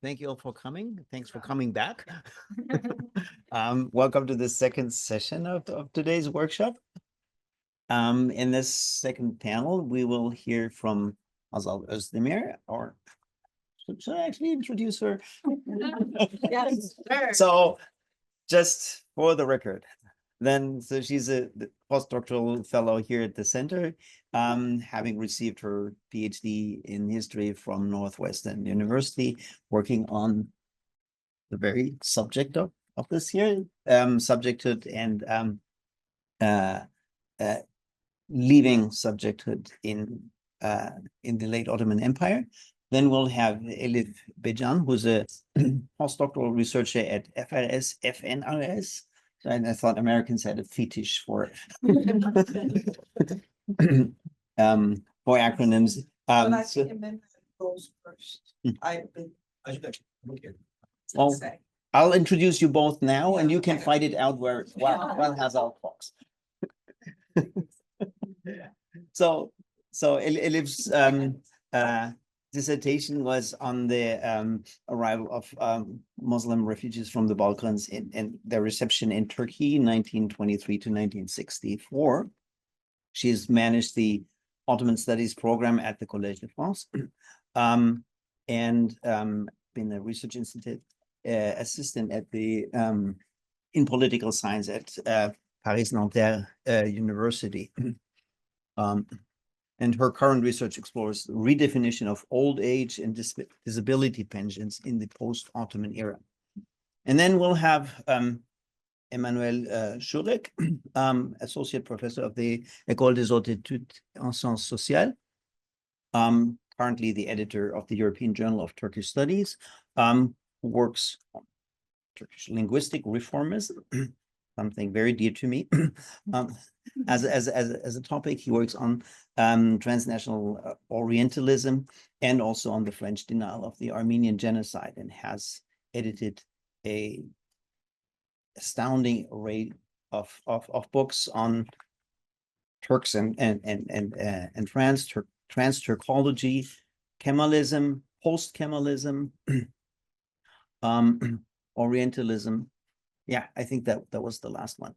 Thank you all for coming. Thanks for coming back. Welcome to the second session of today's workshop. In this second panel, we will hear from Azal Özdemir, or should I actually introduce her? Yes, sure. So just for the record, so she's a postdoctoral fellow here at the center, having received her PhD in history from Northwestern University, working on the very subject of this here, subjecthood and leaving subjecthood in the late Ottoman Empire. Then we'll have Elif Bejan, who's a postdoctoral researcher at FNRS. And I thought Americans had a fetish for acronyms. But I think amendment goes first. Well, I'll introduce you both now, and you can fight it out while Hazal talks. So Elif's dissertation was on the arrival of Muslim refugees from the Balkans and their reception in Turkey, 1923 to 1964. She's managed the Ottoman Studies program at the Collège de France, and been a research institute assistant at the in political science at Paris-Nanterre University. And her current research explores the redefinition of old age and disability pensions in the post-Ottoman era. And then we'll have Emmanuel Schurek, associate professor of the École des Hautes Études en Sciences Sociales, currently the editor of the European Journal of Turkish Studies, who works on Turkish linguistic reformism, something very dear to me. As a topic, he works on transnational Orientalism and also on the French denial of the Armenian genocide, and has edited a astounding array of books on Turks and France, trans-Turkology, Kemalism, post-Kemalism, Orientalism. Yeah, I think that was the last one.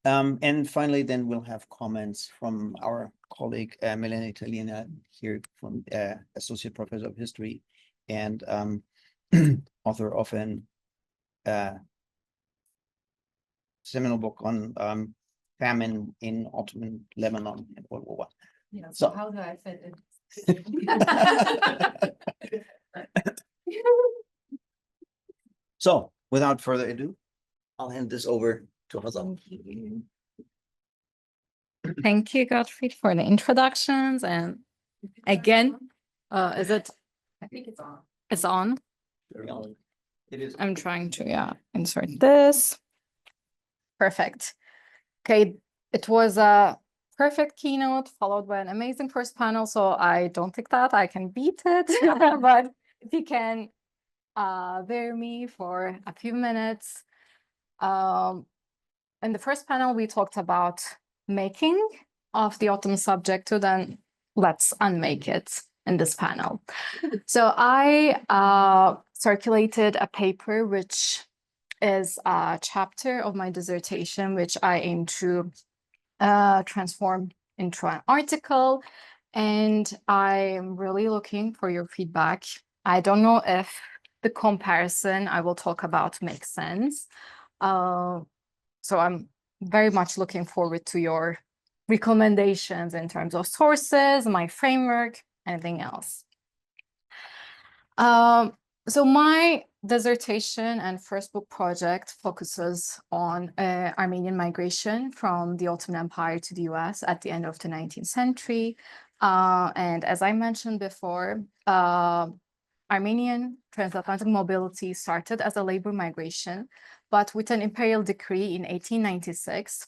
And finally, then we'll have comments from our colleague, Milena Italina, here from Associate Professor of History and author of an seminal book on famine in Ottoman Lebanon in World War I. Yeah, so how do I fit in? So without further ado, I'll hand this over to Hazal. Thank you, Gottfried, for the introductions. And again, is it? I think it's on. It's on. It is. I'm trying to, insert this. Perfect. Okay, it was a perfect keynote followed by an amazing first panel. So I don't think that I can beat it, but if you can bear me for a few minutes. In the first panel, we talked about making of the Ottoman subjecthood, and let's unmake it in this panel. So I circulated a paper, which is a chapter of my dissertation, which I aim to transform into an article. And I'm really looking for your feedback. I don't know if the comparison I will talk about makes sense. So I'm very much looking forward to your recommendations in terms of sources, my framework, anything else. So my dissertation and first book project focuses on Armenian migration from the Ottoman Empire to the US at the end of the 19th century. And as I mentioned before, Armenian transatlantic mobility started as a labor migration, but with an imperial decree in 1896,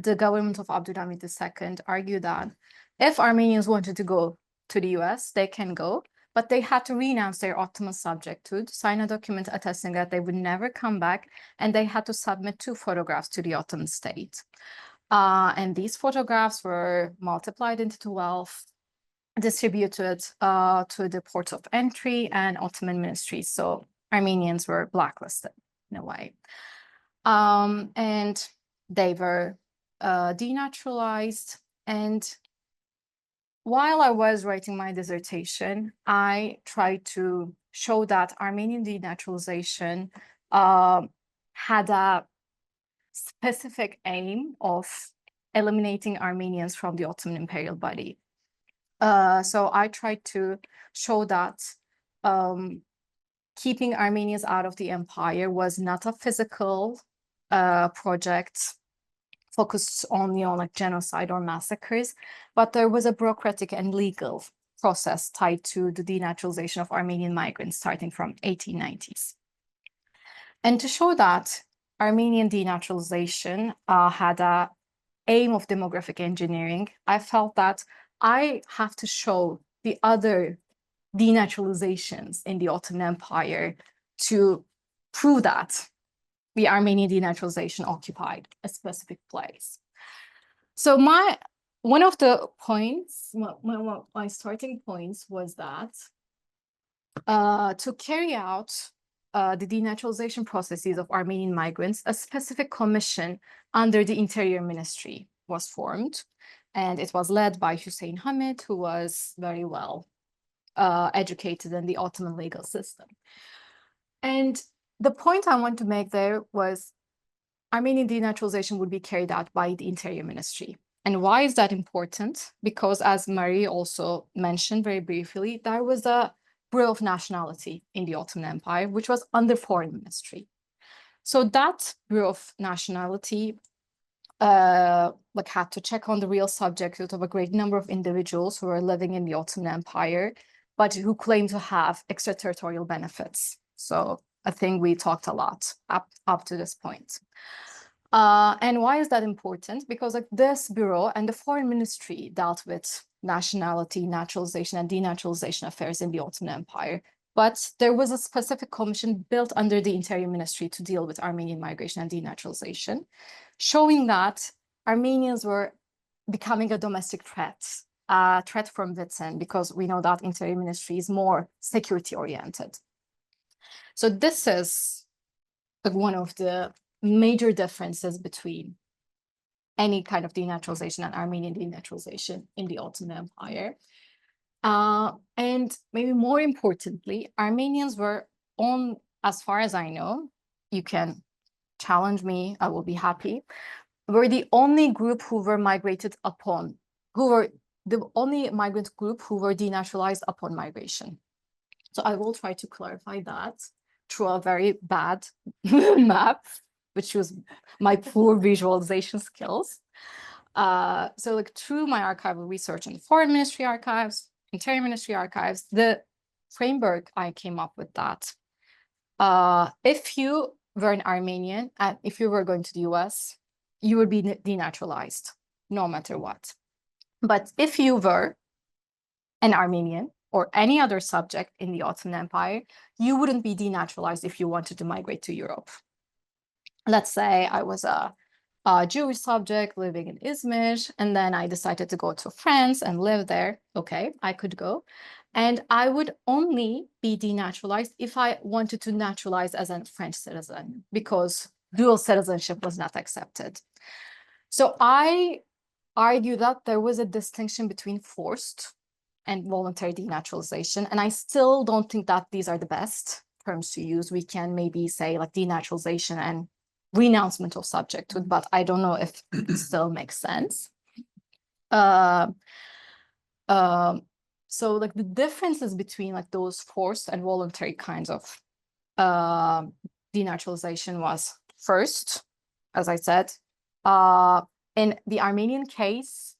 the government of Abdulhamid II argued that if Armenians wanted to go to the US, they can go, but they had to renounce their Ottoman subjecthood, sign a document attesting that they would never come back, and they had to submit 2 photographs to the Ottoman state. And these photographs were multiplied into 12 distributed to the ports of entry and Ottoman ministries. So Armenians were blacklisted in a way. And they were denaturalized. And while I was writing my dissertation, I tried to show that Armenian denaturalization had a specific aim of eliminating Armenians from the Ottoman imperial body. So I tried to show that keeping Armenians out of the empire was not a physical project focused only on like genocide or massacres, but there was a bureaucratic and legal process tied to the denaturalization of Armenian migrants starting from 1890s. And to show that Armenian denaturalization had a aim of demographic engineering, I felt that I have to show the other denaturalizations in the Ottoman Empire to prove that the Armenian denaturalization occupied a specific place. So one of the points, my starting points was that to carry out the denaturalization processes of Armenian migrants, a specific commission under the Interior Ministry was formed, and it was led by Hussein Hamid, who was very well educated in the Ottoman legal system. And the point I want to make there was Armenian denaturalization would be carried out by the Interior Ministry. And why is that important? Because as Marie also mentioned very briefly, there was a Bureau of Nationality in the Ottoman Empire, which was under Foreign Ministry. So that Bureau of Nationality had to check on the real subject of a great number of individuals who were living in the Ottoman Empire, but who claimed to have extraterritorial benefits. So I think we talked a lot up to this point. And why is that important? Because like this bureau and the Foreign Ministry dealt with nationality, naturalization, and denaturalization affairs in the Ottoman Empire. But there was a specific commission built under the Interior Ministry to deal with Armenian migration and denaturalization, showing that Armenians were becoming a domestic threat, a threat from within, because we know that Interior Ministry is more security oriented. So this is one of the major differences between any kind of denaturalization and Armenian denaturalization in the Ottoman Empire. And maybe more importantly, Armenians were on, as far as I know, you can challenge me, I will be happy, were the only group who were migrated upon, who were the only migrant group who were denaturalized upon migration. So I will try to clarify that through a very bad map, which was my poor visualization skills. So like through my archival research in the Foreign Ministry archives, Interior Ministry archives, the framework I came up with that. If you were an Armenian and if you were going to the US, you would be denaturalized no matter what. But if you were an Armenian or any other subject in the Ottoman Empire, you wouldn't be denaturalized if you wanted to migrate to Europe. Let's say I was a Jewish subject living in Izmir, and then I decided to go to France and live there. Okay, I could go. And I would only be denaturalized if I wanted to naturalize as a French citizen, because dual citizenship was not accepted. So I argue that there was a distinction between forced and voluntary denaturalization. And I still don't think that these are the best terms to use. We can maybe say like denaturalization and renouncement of subjecthood, but I don't know if it still makes sense. So like the differences between like those forced and voluntary kinds of denaturalization was first, as I said, in the Armenian case,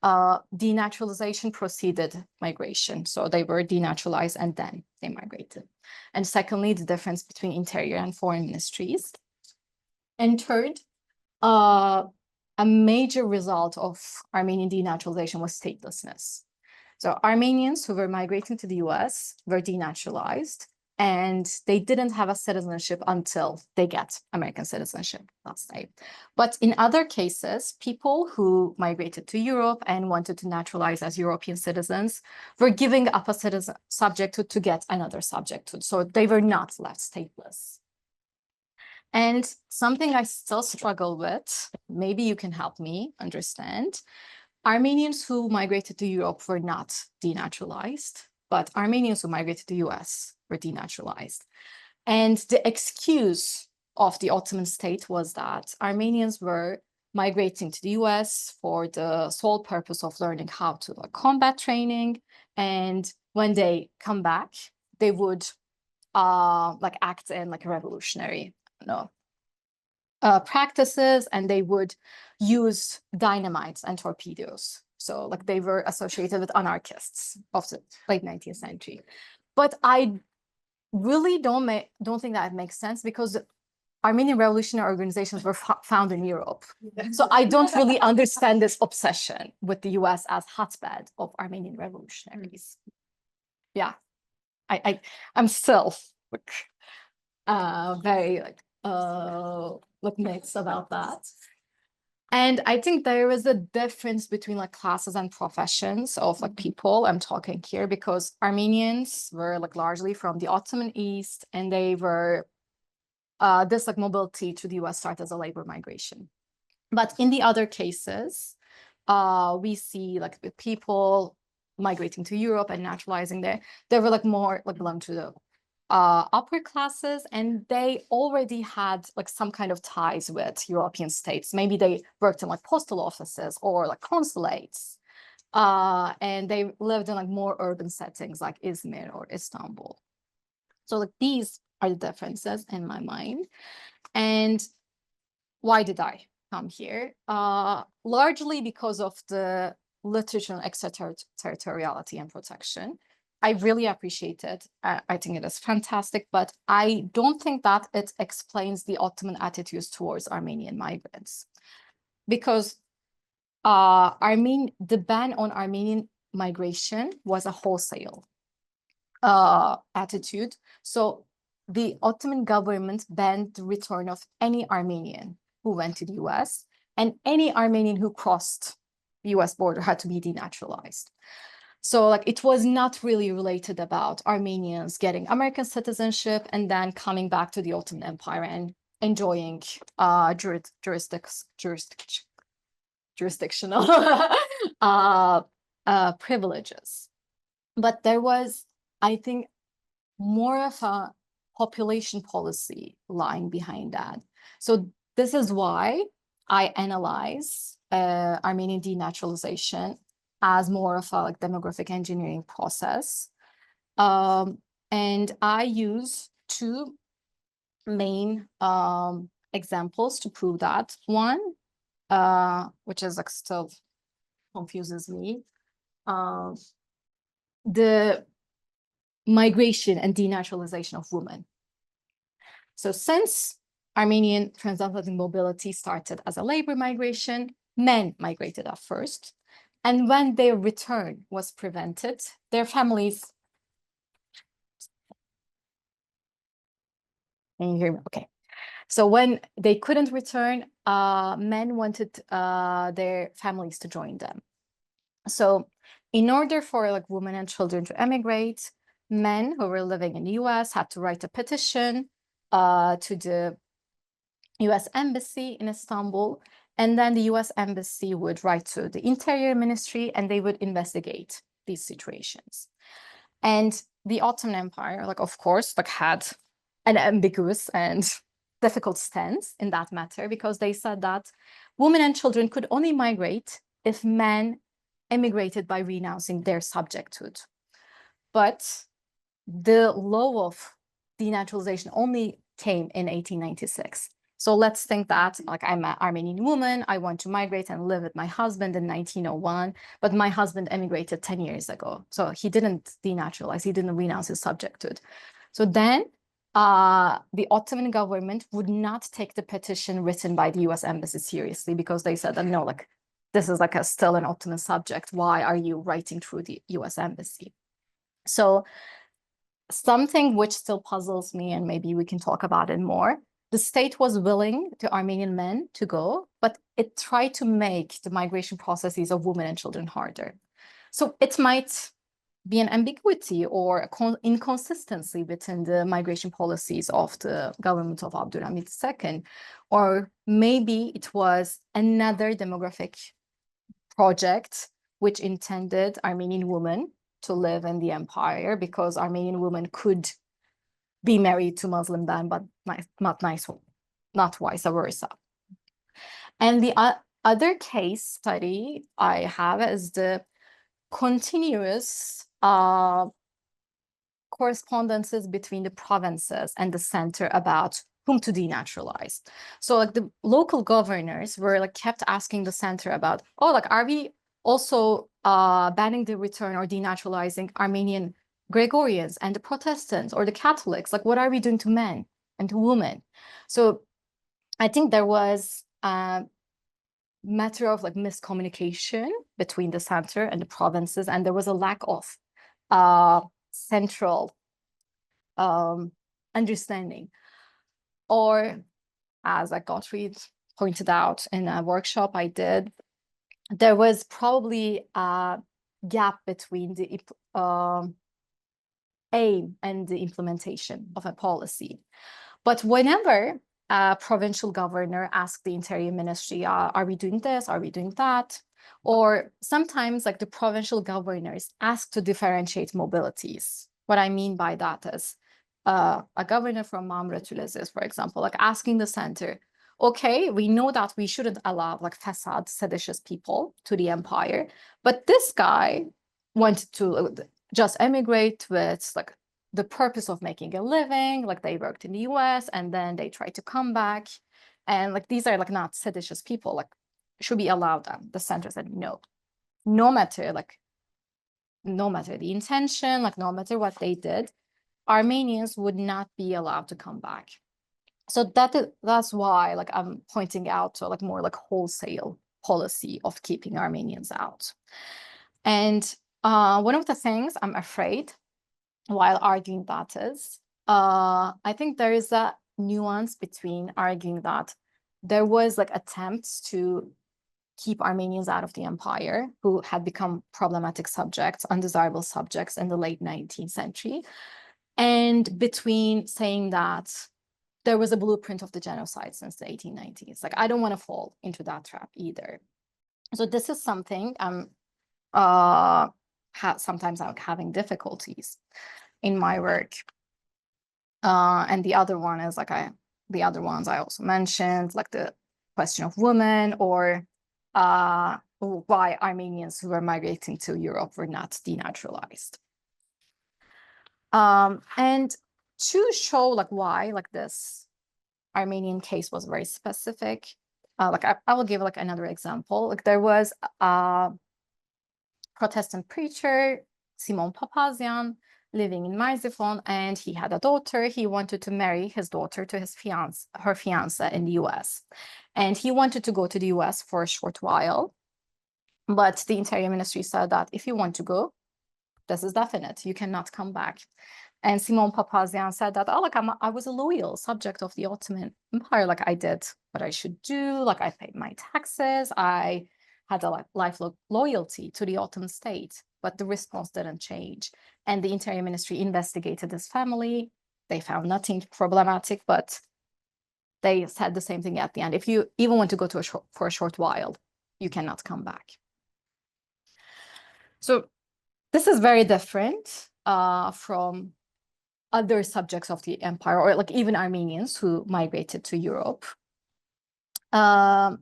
denaturalization preceded migration. So they were denaturalized and then they migrated. And secondly, the difference between interior and foreign ministries. And third, a major result of Armenian denaturalization was statelessness. So Armenians who were migrating to the US were denaturalized, and they didn't have a citizenship until they get American citizenship, let's say. But in other cases, people who migrated to Europe and wanted to naturalize as European citizens were giving up a citizen subjecthood to get another subjecthood. So they were not left stateless. And something I still struggle with, maybe you can help me understand, Armenians who migrated to Europe were not denaturalized, but Armenians who migrated to the US were denaturalized. And the excuse of the Ottoman state was that Armenians were migrating to the US for the sole purpose of learning how to combat training. And when they come back, they would act in revolutionary, practices, and they would use dynamites and torpedoes. So they were associated with anarchists of the late 19th century. But I really don't think that it makes sense, because Armenian revolutionary organizations were found in Europe. So I don't really understand this obsession with the US as hotbed of Armenian revolutionaries. Yeah, I'm still very mixed about that. And I think there is a difference between classes and professions of people I'm talking here, because Armenians were largely from the Ottoman East, and they were this mobility to the US started as a labor migration. But in the other cases, we see people migrating to Europe and naturalizing there. They were more belong to the upper classes, and they already had some kind of ties with European states. Maybe they worked in postal offices or consulates, and they lived in more urban settings like Izmir or Istanbul. So these are the differences in my mind. And why did I come here? Largely because of the literature on extraterritoriality and protection. I really appreciate it. I think it is fantastic, but I don't think that it explains the Ottoman attitudes towards Armenian migrants. Because the ban on Armenian migration was a wholesale attitude. So the Ottoman government banned the return of any Armenian who went to the US, and any Armenian who crossed the US border had to be denaturalized. So it was not really related about Armenians getting American citizenship and then coming back to the Ottoman Empire and enjoying jurisdictional privileges. But there was, I think, more of a population policy lying behind that. So this is why I analyze Armenian denaturalization as more of a demographic engineering process. And I use two main examples to prove that. One, which is still confuses me, the migration and denaturalization of women. So since Armenian transatlantic mobility started as a labor migration, men migrated at first. And when their return was prevented, their families. Can you hear me? Okay. So when they couldn't return, men wanted their families to join them. So in order for women and children to emigrate, men who were living in the US had to write a petition to the US Embassy in Istanbul. And then the US Embassy would write to the Interior Ministry, and they would investigate these situations. And the Ottoman Empire, of course, had an ambiguous and difficult stance in that matter, because they said that women and children could only migrate if men emigrated by renouncing their subjecthood. But the law of denaturalization only came in 1896. So let's think that I'm an Armenian woman, I want to migrate and live with my husband in 1901, but my husband emigrated 10 years ago. So he didn't denaturalize, he didn't renounce his subjecthood. So then the Ottoman government would not take the petition written by the US Embassy seriously, because they said that no, this is still an Ottoman subject. Why are you writing through the US Embassy? So something which still puzzles me, and maybe we can talk about it more. The state was willing to Armenian men to go, but it tried to make the migration processes of women and children harder. So it might be an ambiguity or a inconsistency within the migration policies of the government of Abdulhamid II, or maybe it was another demographic project which intended Armenian women to live in the empire, because Armenian women could be married to Muslim men, but not vice versa. And the other case study I have is the continuous correspondences between the provinces and the center about whom to denaturalize. So like the local governors were like kept asking the center about, oh, like, are we also banning the return or denaturalizing Armenian Gregorians and the Protestants or the Catholics? Like, what are we doing to men and to women? So I think there was a matter of like miscommunication between the center and the provinces, and there was a lack of central understanding. Or, as Gottfried pointed out in a workshop I did, there was probably a gap between the aim and the implementation of a policy. But whenever a provincial governor asked the Interior Ministry, are we doing this? Are we doing that? Or sometimes like the provincial governors ask to differentiate mobilities. What I mean by that is a governor from Mamre-Tülezes, for example, like asking the center, okay, we know that we shouldn't allow like facade seditious people to the empire, but this guy wanted to just emigrate with like the purpose of making a living, like they worked in the US and then they tried to come back. And like these are like not seditious people, like should we allow them? The center said no. No matter the intention, like no matter what they did, Armenians would not be allowed to come back. So that's why like I'm pointing out to like more like wholesale policy of keeping Armenians out. And one of the things I'm afraid while arguing that is, I think there is a nuance between arguing that there was like attempts to keep Armenians out of the empire who had become problematic subjects, undesirable subjects in the late 19th century, and between saying that there was a blueprint of the genocide since the 1890s. Like, I don't want to fall into that trap either. So this is something I'm sometimes I'm having difficulties in my work. And the other one is like the other ones I also mentioned, like the question of women, or why Armenians who were migrating to Europe were not denaturalized. And to show like why like this Armenian case was very specific, like I will give like another example. Like there was a Protestant preacher, Simon Papazian, living in Marzifon, and he had a daughter. He wanted to marry his daughter to her fiance in the US. And he wanted to go to the US for a short while. But the Interior Ministry said that if you want to go, this is definite, you cannot come back. And Simon Papazian said that, oh, like I was a loyal subject of the Ottoman Empire. Like I did what I should do. Like I paid my taxes. I had a lifelong loyalty to the Ottoman state, but the response didn't change. And the Interior Ministry investigated this family. They found nothing problematic, but they said the same thing at the end. If you even want to go to for a short while, you cannot come back. So this is very different from other subjects of the empire, or like even Armenians who migrated to Europe. For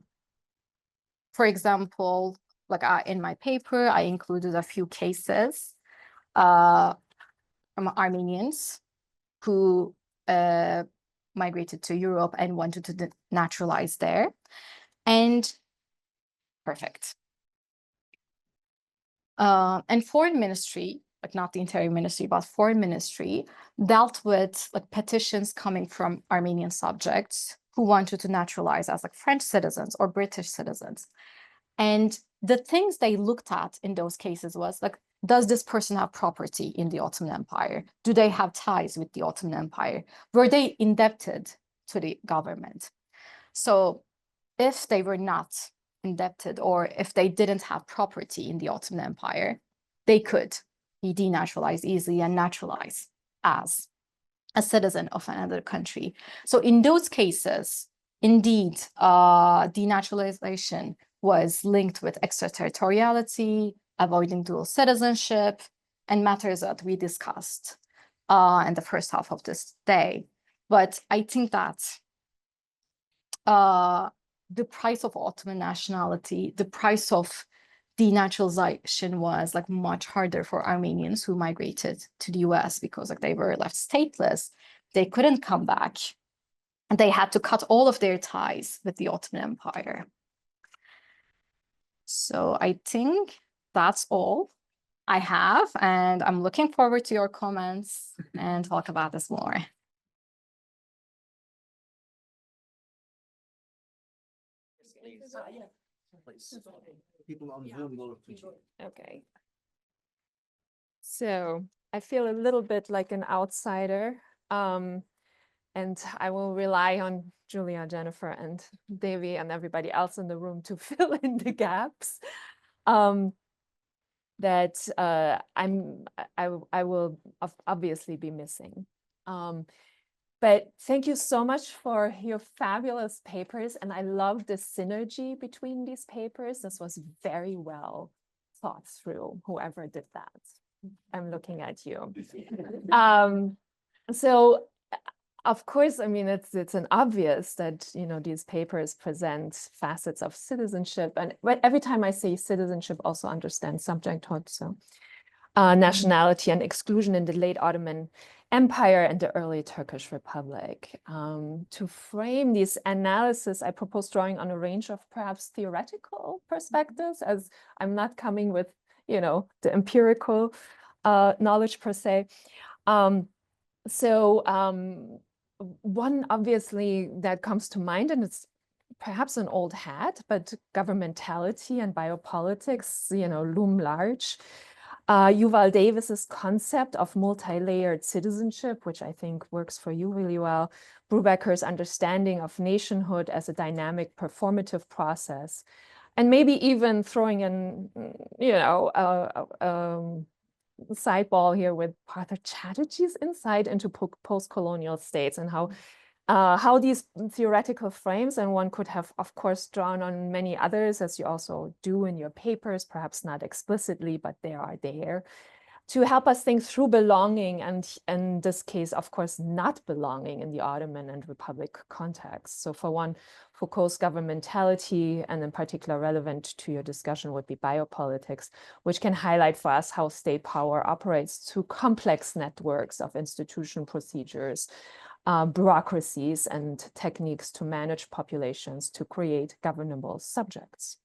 example, like in my paper, I included a few cases from Armenians who migrated to Europe and wanted to naturalize there. And perfect. And Foreign Ministry, like not the Interior Ministry, but Foreign Ministry, dealt with like petitions coming from Armenian subjects who wanted to naturalize as like French citizens or British citizens. And the things they looked at in those cases was like does this person have property in the Ottoman Empire? Do they have ties with the Ottoman Empire? Were they indebted to the government? So if they were not indebted, or if they didn't have property in the Ottoman Empire, they could be denaturalized easily and naturalized as a citizen of another country. So in those cases, indeed, denaturalization was linked with extraterritoriality, avoiding dual citizenship, and matters that we discussed in the first half of this day. But I think that the price of Ottoman nationality, the price of denaturalization was like much harder for Armenians who migrated to the US because like they were left stateless. They couldn't come back, and they had to cut all of their ties with the Ottoman Empire. So I think that's all I have, and I'm looking forward to your comments and talk about this more. Please. People on Zoom will appreciate it. Okay. So I feel a little bit like an outsider, and I will rely on Julia, Jennifer, and Devi, and everybody else in the room to fill in the gaps that I will obviously be missing. But thank you so much for your fabulous papers, and I love the synergy between these papers. This was very well thought through, whoever did that. I'm looking at you. So of course, I mean, it's an obvious that, you know, these papers present facets of citizenship, and every time I say citizenship, also understand subjecthood, so nationality and exclusion in the late Ottoman Empire and the early Turkish Republic. To frame this analysis, I propose drawing on a range of perhaps theoretical perspectives, as I'm not coming with, you know, the empirical knowledge per se. One obviously that comes to mind, and it's perhaps an old hat, but governmentality and biopolitics, you know, loom large. Yuval Davis's concept of multi-layered citizenship, which I think works for you really well. Brubaker's understanding of nationhood as a dynamic performative process. And maybe even throwing in, you know, sideball here with Partha Chatterjee's insight into post-colonial states and how these theoretical frames, and one could have, of course, drawn on many others, as you also do in your papers, perhaps not explicitly, but they are there, to help us think through belonging, and in this case, of course, not belonging in the Ottoman and Republic context. So for one, Foucault's governmentality, and in particular relevant to your discussion, would be biopolitics, which can highlight for us how state power operates through complex networks of institution procedures, bureaucracies, and techniques to manage populations to create governable subjects.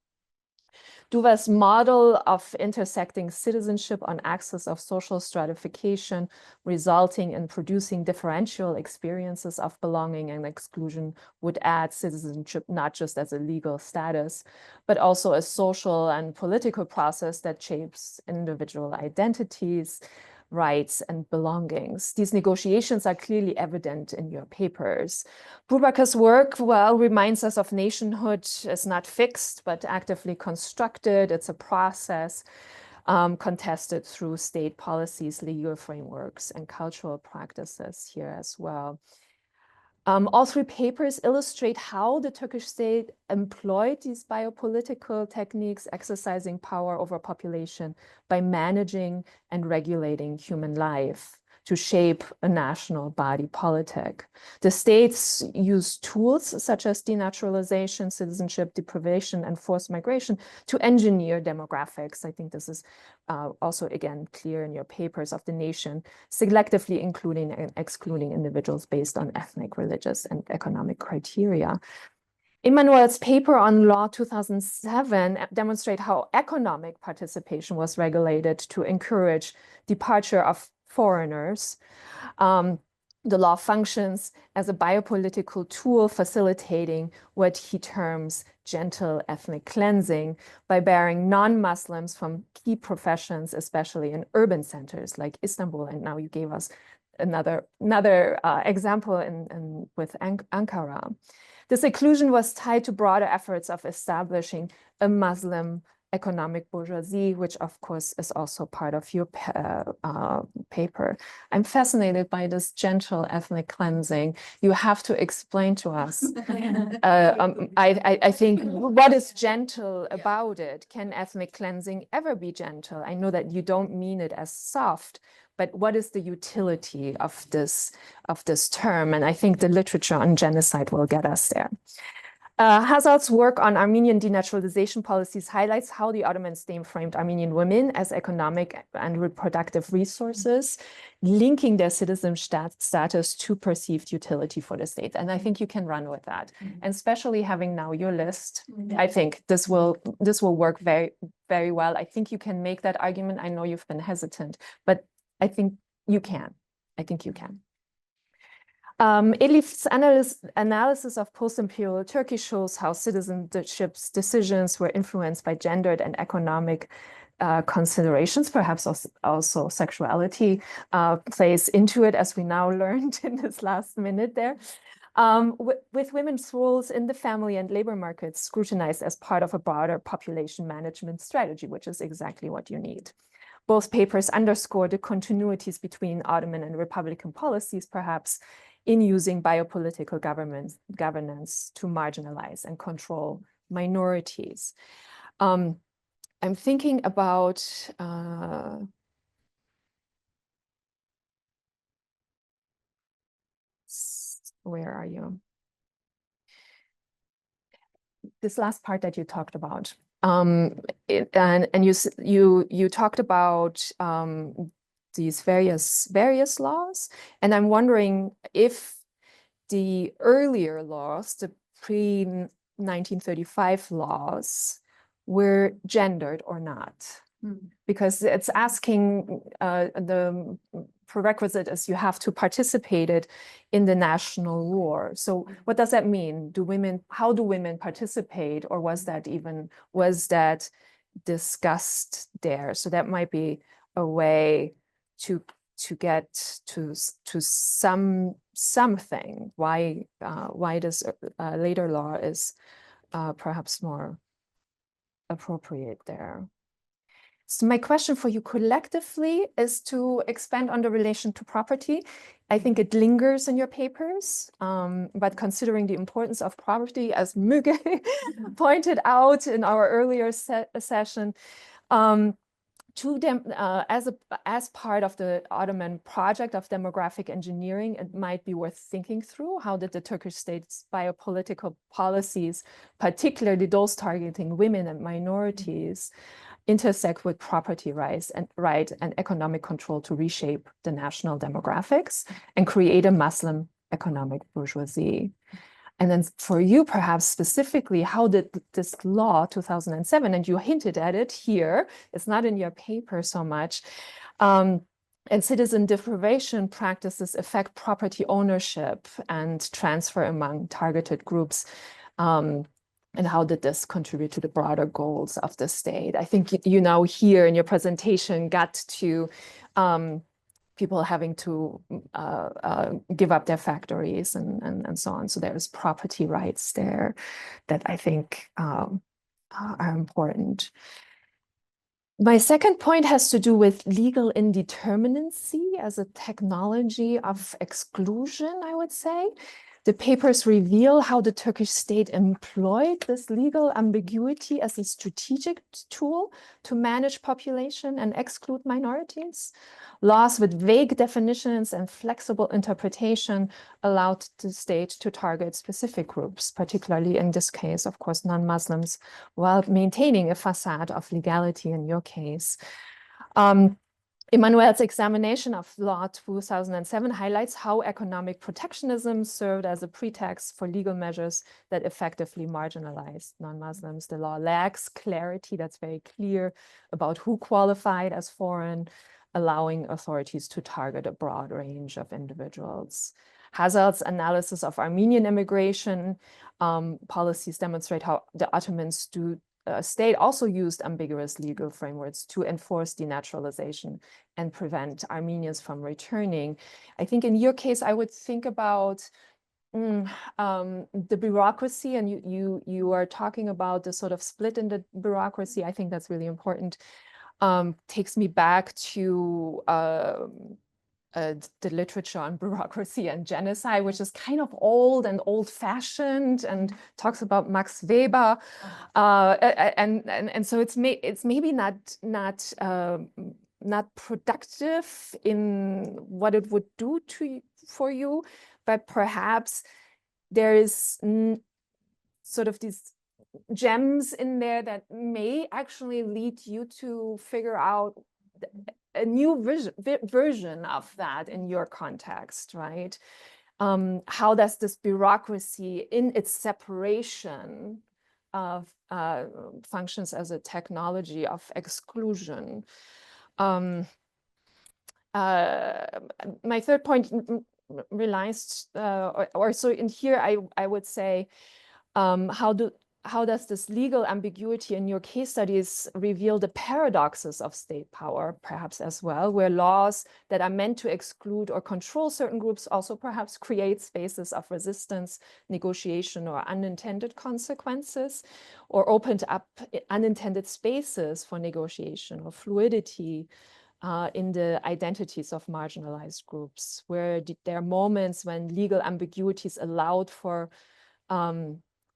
Duval's model of intersecting citizenship on axis of social stratification, resulting in producing differential experiences of belonging and exclusion, would add citizenship not just as a legal status, but also a social and political process that shapes individual identities, rights, and belongings. These negotiations are clearly evident in your papers. Brubaker's work, well, reminds us of nationhood as not fixed, but actively constructed. It's a process contested through state policies, legal frameworks, and cultural practices here as well. All three papers illustrate how the Turkish state employed these biopolitical techniques, exercising power over population by managing and regulating human life to shape a national body politic. The states use tools such as denaturalization, citizenship deprivation, and forced migration to engineer demographics. I think this is also, again, clear in your papers of the nation, selectively including and excluding individuals based on ethnic, religious, and economic criteria. Immanuel's paper on Law 2007 demonstrate how economic participation was regulated to encourage departure of foreigners. the law functions as a biopolitical tool facilitating what he terms gentle ethnic cleansing by barring non-Muslims from key professions, especially in urban centers like Istanbul. And now you gave us another example with Ankara. This exclusion was tied to broader efforts of establishing a Muslim economic bourgeoisie, which of course is also part of your paper. I'm fascinated by this gentle ethnic cleansing. You have to explain to us. I think what is gentle about it? Can ethnic cleansing ever be gentle? I know that you don't mean it as soft, but what is the utility of this term? And I think the literature on genocide will get us there. Hazard's work on Armenian denaturalization policies highlights how the Ottoman state framed Armenian women as economic and reproductive resources, linking their citizen status to perceived utility for the state. And I think you can run with that. And especially having now your list, I think this will work very, very well. I think you can make that argument. I know you've been hesitant, but I think you can. I think you can. Elif's analysis of post-imperial Turkey shows how citizenship's decisions were influenced by gendered and economic considerations, perhaps also sexuality plays into it, as we now learned in this last minute there. With women's roles in the family and labor markets scrutinized as part of a broader population management strategy, which is exactly what you need. Both papers underscore the continuities between Ottoman and Republican policies, perhaps, in using biopolitical governance to marginalize and control minorities. I'm thinking about where are you? This last part that you talked about, and you talked about these various laws, and I'm wondering if the earlier laws, the pre-1935 laws, were gendered or not. Because it's asking, the prerequisite is you have to participate in the national war. So what does that mean? How do women participate, or was that discussed there? So that might be a way to get to something. Why this later law is perhaps more appropriate there. So my question for you collectively is to expand on the relation to property. I think it lingers in your papers, but considering the importance of property, as Müge pointed out in our earlier session, as part of the Ottoman project of demographic engineering, it might be worth thinking through how did the Turkish state's biopolitical policies, particularly those targeting women and minorities, intersect with property rights and economic control to reshape the national demographics and create a Muslim economic bourgeoisie. And then for you, perhaps specifically, how did this law, 2007, and you hinted at it here, it's not in your paper so much, and citizen deprivation practices affect property ownership and transfer among targeted groups, and how did this contribute to the broader goals of the state? I think you now here in your presentation got to people having to give up their factories and so on. So there's property rights there that I think are important. My second point has to do with legal indeterminacy as a technology of exclusion, I would say. The papers reveal how the Turkish state employed this legal ambiguity as a strategic tool to manage population and exclude minorities. Laws with vague definitions and flexible interpretation allowed the state to target specific groups, particularly in this case, of course, non-Muslims, while maintaining a facade of legality in your case. Emmanuel's examination of Law 2007 highlights how economic protectionism served as a pretext for legal measures that effectively marginalized non-Muslims. The law lacks clarity that's very clear about who qualified as foreign allowing authorities to target a broad range of individuals. Hazard's analysis of Armenian immigration policies demonstrate how the Ottoman state also used ambiguous legal frameworks to enforce denaturalization and prevent Armenians from returning. I think in your case, I would think about the bureaucracy, and you are talking about the sort of split in the bureaucracy. I think that's really important. Takes me back to the literature on bureaucracy and genocide, which is kind of old and old-fashioned, and talks about Max Weber, and so it's maybe not productive in what it would do for you, but perhaps there is sort of these gems in there that may actually lead you to figure out a new version of that in your context, right? How does this bureaucracy in its separation of functions as a technology of exclusion? My third point relies, or so in here, I would say, how does this legal ambiguity in your case studies reveal the paradoxes of state power, perhaps as well, where laws that are meant to exclude or control certain groups also perhaps create spaces of resistance, negotiation, or unintended consequences, or opened up unintended spaces for negotiation or fluidity in the identities of marginalized groups, where there are moments when legal ambiguities allowed for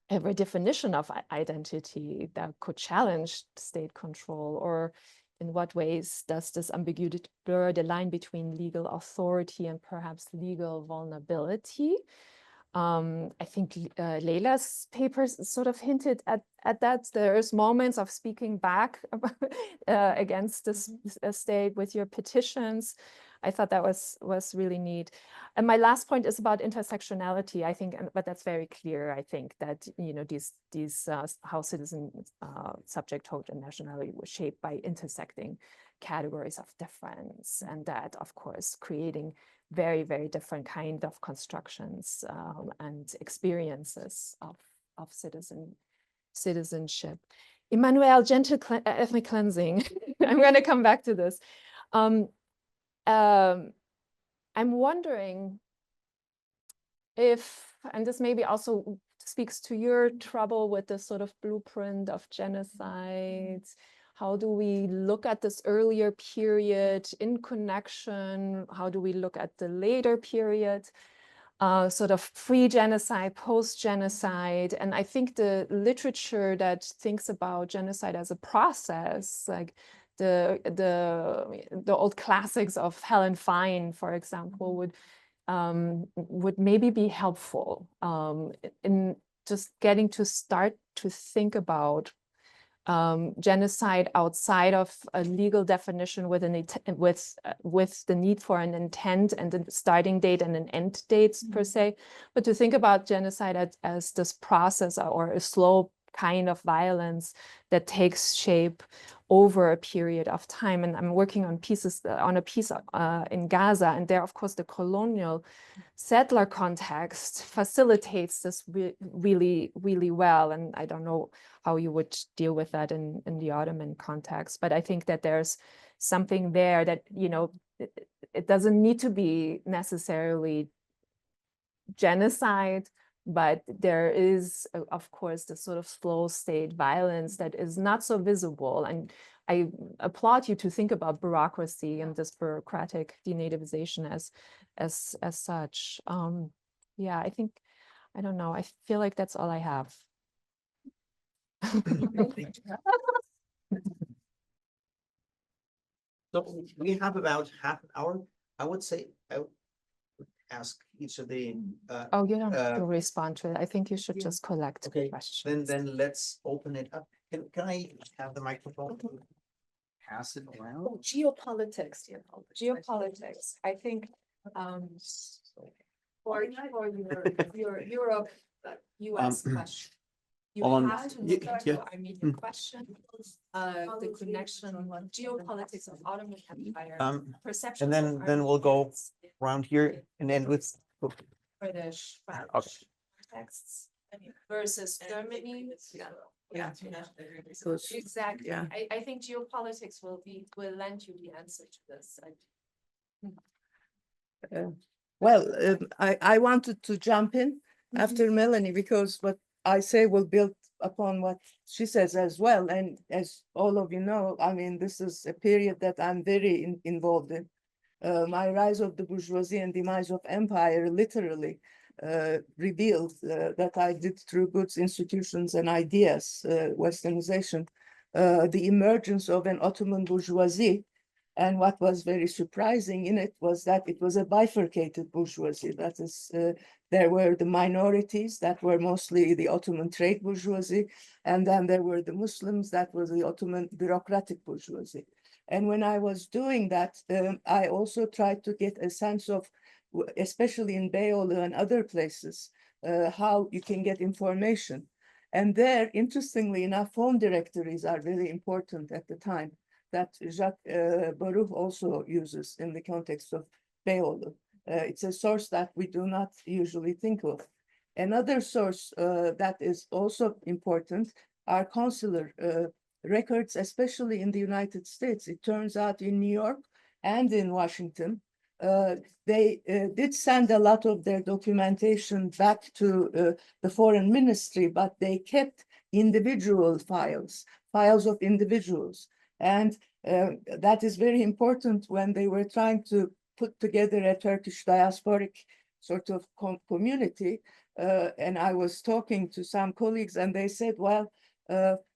a redefinition of identity that could challenge state control? Or in what ways does this ambiguity blur the line between legal authority and perhaps legal vulnerability? I think Leila's papers sort of hinted at that. There's moments of speaking back against this state with your petitions. I thought that was really neat. And my last point is about intersectionality, I think, but that's very clear. I think that, you know, these how citizen subjecthood and nationality was shaped by intersecting categories of difference, and that, of course, creating very, very different kind of constructions and experiences of citizenship. Emmanuel, gentle ethnic cleansing. I'm going to come back to this. I'm wondering if, and this maybe also speaks to your trouble with this sort of blueprint of genocide. How do we look at this earlier period in connection? How do we look at the later period, sort of pre-genocide, post-genocide? And I think the literature that thinks about genocide as a process, like the old classics of Helen Fine, for example, would maybe be helpful in just getting to start to think about genocide outside of a legal definition with the need for an intent and a starting date and an end date per se, but to think about genocide as this process or a slow kind of violence that takes shape over a period of time. And I'm working on a piece in Gaza, and there, of course, the colonial settler context facilitates this really, really well. And I don't know how you would deal with that in the Ottoman context, but I think that there's something there that, you know, it doesn't need to be necessarily genocide, but there is, of course, the sort of slow state violence that is not so visible. And I applaud you to think about bureaucracy and this bureaucratic denativization as such. Yeah, I think, I don't know, I feel like that's all I have. So we have about half an hour. I would say I would ask each of the Oh, you don't have to respond to it. I think you should just collect questions. Then let's open it up. Can I have the microphone? Pass it around. Oh, geopolitics, geopolitics. I think for your Europe, US question. You have to look at the Armenian question the connection, geopolitics of Ottoman Empire, perception. And then we'll go around here and end with. British Okay. texts versus Germany. Yeah. Exactly. Yeah. I think geopolitics will lend you the answer to this. Well, I wanted to jump in after Melanie because what I say will build upon what she says as well. And as all of you know, I mean, this is a period that I'm very involved in. My rise of the bourgeoisie and demise of empire literally revealed that I did through goods, institutions, and ideas, Westernization, the emergence of an Ottoman bourgeoisie. And what was very surprising in it was that it was a bifurcated bourgeoisie. That is, there were the minorities that were mostly the Ottoman trade bourgeoisie, and then there were the Muslims that was the Ottoman bureaucratic bourgeoisie. And when I was doing that, I also tried to get a sense of, especially in Beyoğlu and other places, how you can get information. And there, interestingly enough, phone directories are very important at the time that Jacques Baruch also uses in the context of Beyoğlu. It's a source that we do not usually think of. Another source that is also important are consular records, especially in the United States. It turns out in New York and in Washington, they did send a lot of their documentation back to the foreign ministry, but they kept individual files of individuals. And that is very important when they were trying to put together a Turkish diasporic sort of community. And I was talking to some colleagues and they said, well,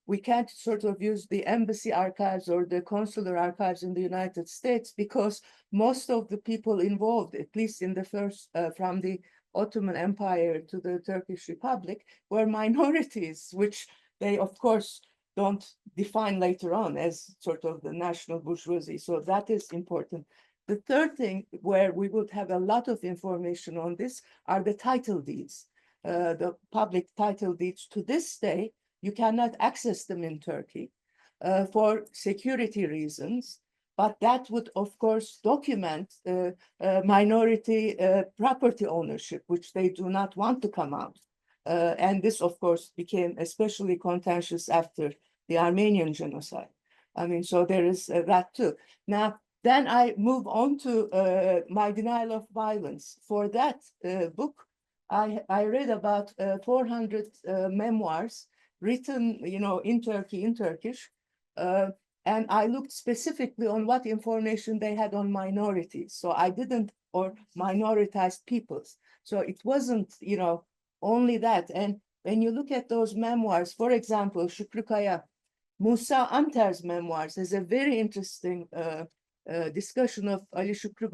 we can't sort of use the embassy archives or the consular archives in the United States because most of the people involved, at least in the first, from the Ottoman Empire to the Turkish Republic, were minorities, which they, of course, don't define later on as sort of the national bourgeoisie. So that is important. The third thing where we would have a lot of information on this are the title deeds. The public title deeds to this day, you cannot access them in Turkey for security reasons, but that would, of course, document minority property ownership, which they do not want to come out. And this, of course, became especially contentious after the Armenian genocide. I mean, so there is that too. Now, then I move on to my denial of violence. For that book, I read about 400 memoirs written, you know, in Turkey, in Turkish, and I looked specifically on what information they had on minorities. So I didn't, or minoritized peoples. So it wasn't, you know, only that. And when you look at those memoirs, for example, Şükrü Kaya, Musa Anter's memoirs is a very interesting discussion of Ali Şükrü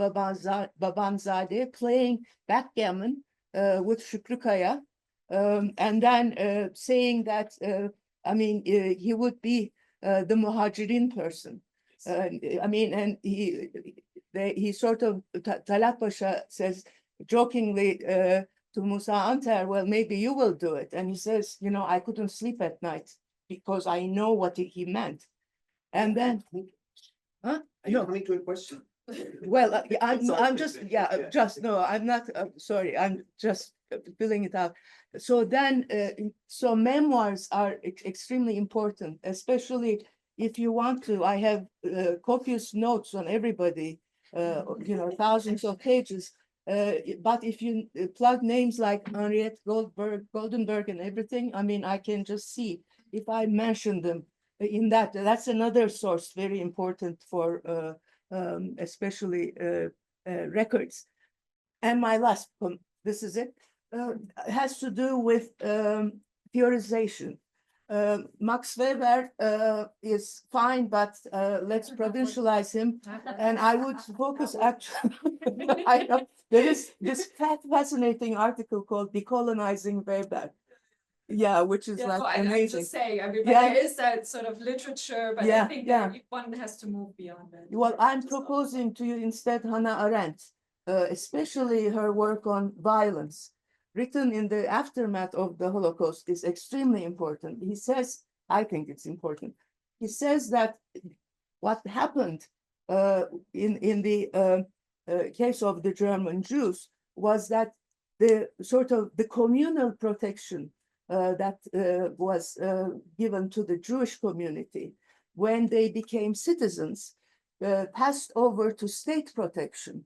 Babanzade playing backgammon with Şükrü Kaya, and then saying that, I mean, he would be the Muhacirin person. I mean, and he sort of, Talat Pasha says jokingly to Musa Anter, well, maybe you will do it. And he says, you know, I couldn't sleep at night because I know what he meant. And then, huh? Are you coming to a question? Well, I'm Sorry. just, yeah, just, no, I'm not, sorry, I'm just filling it out. So then, so memoirs are extremely important, especially if you want to. I have copious notes on everybody, you know, thousands of pages. But if you plug names like Henriette Goldenberg and everything, I mean, I can just see if I mention them in that. That's another source, very important for especially records. And my last one, this is it, has to do with theorization. Max Weber is fine, but let's provincialize him. And I would focus actually, I know, there is this fascinating article called Decolonizing Weber. Yeah, which is like amazing. Just say, I mean, Yeah. there is that sort of literature, but Yeah, I think yeah. that one has to move beyond it. Well, I'm proposing to you instead Hannah Arendt, especially her work on violence, written in the aftermath of the Holocaust, is extremely important. He says, I think it's important. he says that what happened in the case of the German Jews was that the sort of the communal protection that was given to the Jewish community when they became citizens passed over to state protection.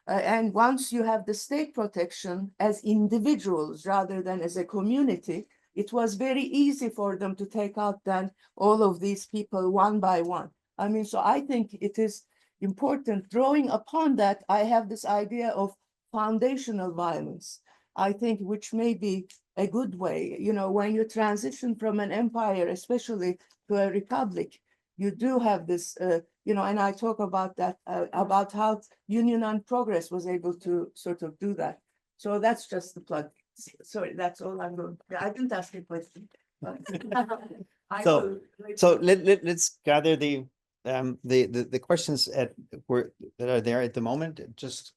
And once you have the state protection as individuals rather than as a community, it was very easy for them to take out then all of these people one by one. I mean, so I think it is important. Drawing upon that, I have this idea of foundational violence, I think, which may be a good way. You know, when you transition from an empire, especially to a republic, you do have this, you know, and I talk about that, about how Union on Progress was able to sort of do that. So that's just the plug. Sorry, that's all I'm going. I didn't ask a question. So let's gather the questions that are there at the moment, just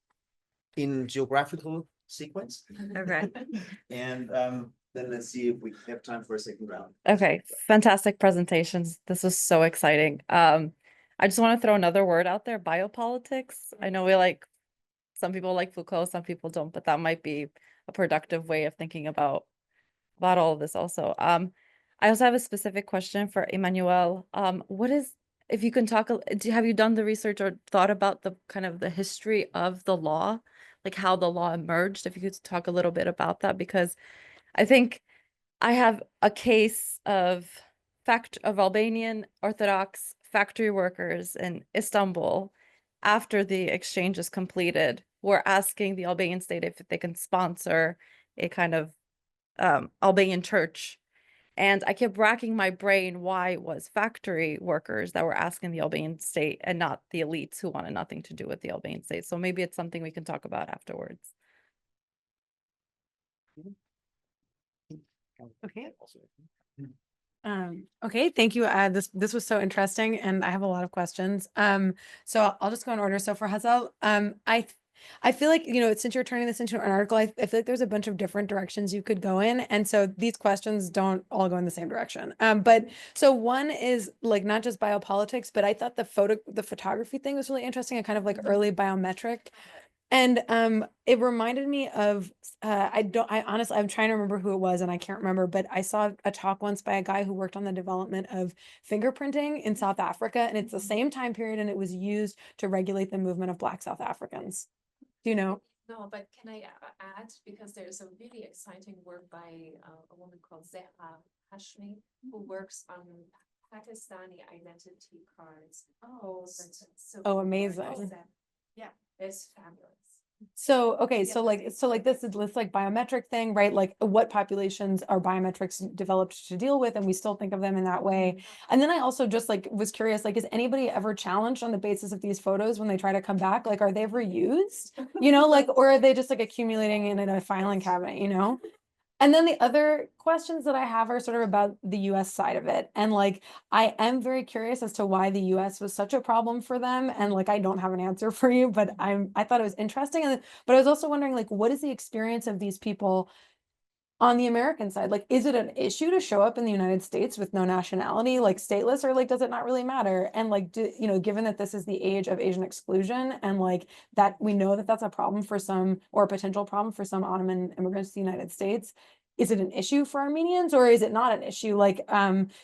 in geographical sequence. Okay. And then let's see if we have time for a second round. Okay. Fantastic presentations. This was so exciting. I just want to throw another word out there, biopolitics. I know some people like Foucault, some people don't, but that might be a productive way of thinking about all of this also. I also have a specific question for Emmanuel. If you can talk, have you done the research or thought about the kind of the history of the law, like how the law emerged? If you could talk a little bit about that, because I think I have a case of Albanian Orthodox factory workers in Istanbul after the exchange is completed, were asking the Albanian state if they can sponsor a kind of Albanian church. And I kept racking my brain why it was factory workers that were asking the Albanian state and not the elites who wanted nothing to do with the Albanian state. So maybe it's something we can talk about afterwards. Okay. Okay, thank you. This was so interesting, and I have a lot of questions. So I'll just go in order. So for Hazel, I feel like, you know, since you're turning this into an article, I feel like there's a bunch of different directions you could go in. And so these questions don't all go in the same direction. But so one is like not just biopolitics, but I thought the photography thing was really interesting and kind of like early biometric. And it reminded me of honestly, I'm trying to remember who it was and I can't remember, but I saw a talk once by a guy who worked on the development of fingerprinting in South Africa, and it's the same time period, and it was used to regulate the movement of Black South Africans. Do you know? No, but can I add, because there's a really exciting work by a woman called Zehra Hashmi, who works on Pakistani identity cards. Oh, amazing. Yeah, it's fabulous. So, okay, Yeah, so like this like biometric thing, right? Like what populations are biometrics developed to deal with, and we still think of them in that way. And then I also just like was curious, like, is anybody ever challenged on the basis of these photos when they try to come back? Like, are they ever used? You know, like, or are they just like accumulating in a filing cabinet, you know? And then the other questions that I have are sort of about the US side of it. And like, I am very curious as to why the US was such a problem for them. And like, I don't have an answer for you, but I thought it was interesting. But I was also wondering, like, what is the experience of these people on the American side? Like, is it an issue to show up in the United States with no nationality, like stateless, or like, does it not really matter? And like, you know, given that this is the age of Asian exclusion, and like that we know that that's a problem for some, or a potential problem for some Ottoman immigrants to the United States, is it an issue for Armenians, or is it not an issue? Like,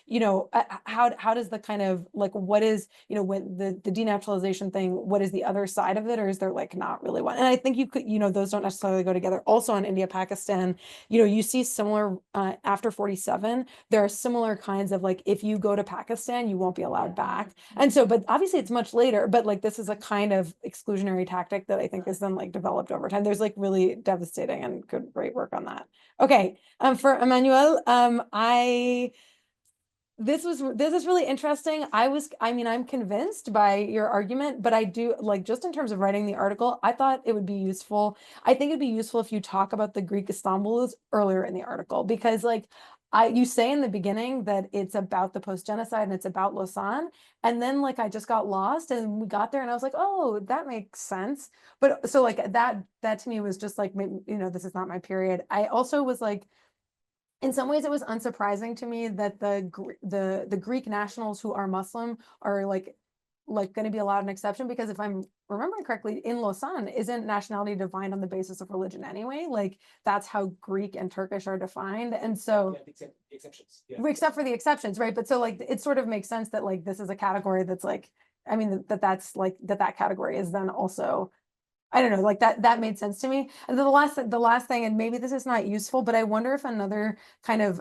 you know, how does the kind of like, what is, you know, when the denaturalization thing, what is the other side of it, or is there like not really one? And I think you could, you know, those don't necessarily go together. Also on India, Pakistan, you know, you see similar after 47, there are similar kinds of like, if you go to Pakistan, you won't be allowed back. And so, but obviously it's much later, but like, this is a kind of exclusionary tactic that I think is then like developed over time. There's like really devastating and great work on that. Okay. For Emmanuel, this is really interesting. I'm convinced by your argument, but I do like, just in terms of writing the article, I thought it would be useful. I think it'd be useful if you talk about the Greek Istanbuls earlier in the article, because like, you say in the beginning that it's about the post-genocide and it's about Lausanne. And then like, I just got lost and we got there and I was like, oh, that makes sense. But so like that to me was just like, you know, this is not my period. I also was like, in some ways it was unsurprising to me that the Greek nationals who are Muslim are like going to be allowed an exception, because if I'm remembering correctly, in Lausanne, isn't nationality defined on the basis of religion anyway? Like that's how Greek and Turkish are defined. And so the exceptions. except for the exceptions, right? But so like it sort of makes sense that like this is a category that's like, I mean, that's like that category is then also, I don't know, like that made sense to me. And then the last thing, and maybe this is not useful, but I wonder if another kind of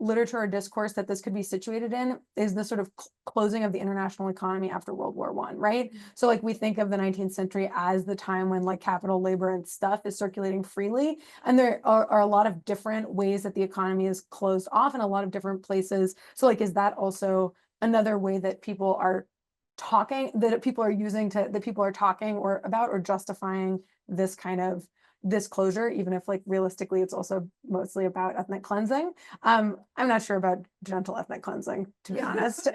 literature or discourse that this could be situated in is the sort of closing of the international economy after World War I, right? So like we think of the 19th century as the time when like capital, labor, and stuff is circulating freely. And there are a lot of different ways that the economy is closed off in a lot of different places. So like, is that also another way that people are talking, that people are using that people are talking or about or justifying this kind of this closure, even if like realistically it's also mostly about ethnic cleansing. I'm not sure about gentle ethnic cleansing, to be honest. But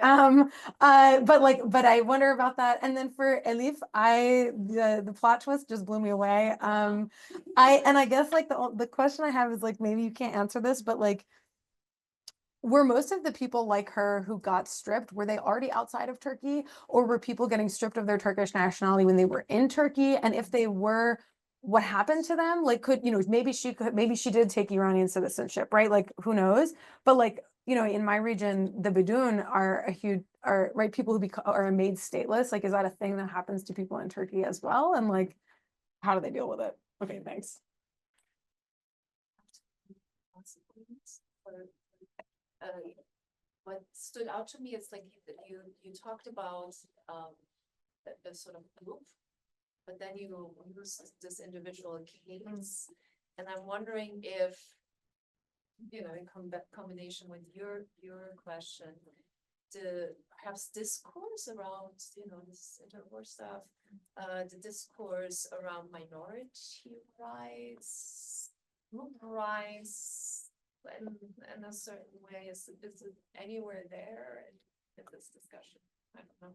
I wonder about that. And then for Elif, the plot twist just blew me away. I guess like the question I have is like, maybe you can't answer this, but like, were most of the people like her who got stripped, were they already outside of Turkey, or were people getting stripped of their Turkish nationality when they were in Turkey? And if they were, what happened to them? Like, maybe she did take Iranian citizenship, right? Like, who knows? But like, in my region, the Bidun are right, people who are made stateless. Like, is that a thing that happens to people in Turkey as well? And like, how do they deal with it? Okay, thanks. What stood out to me is like you talked about the sort of group, but then you use this individual case, and I'm wondering if in combination with your question, perhaps discourse around this interwar stuff, the discourse around minority rights, group rights. In a certain way, is it anywhere there in this discussion? I don't know.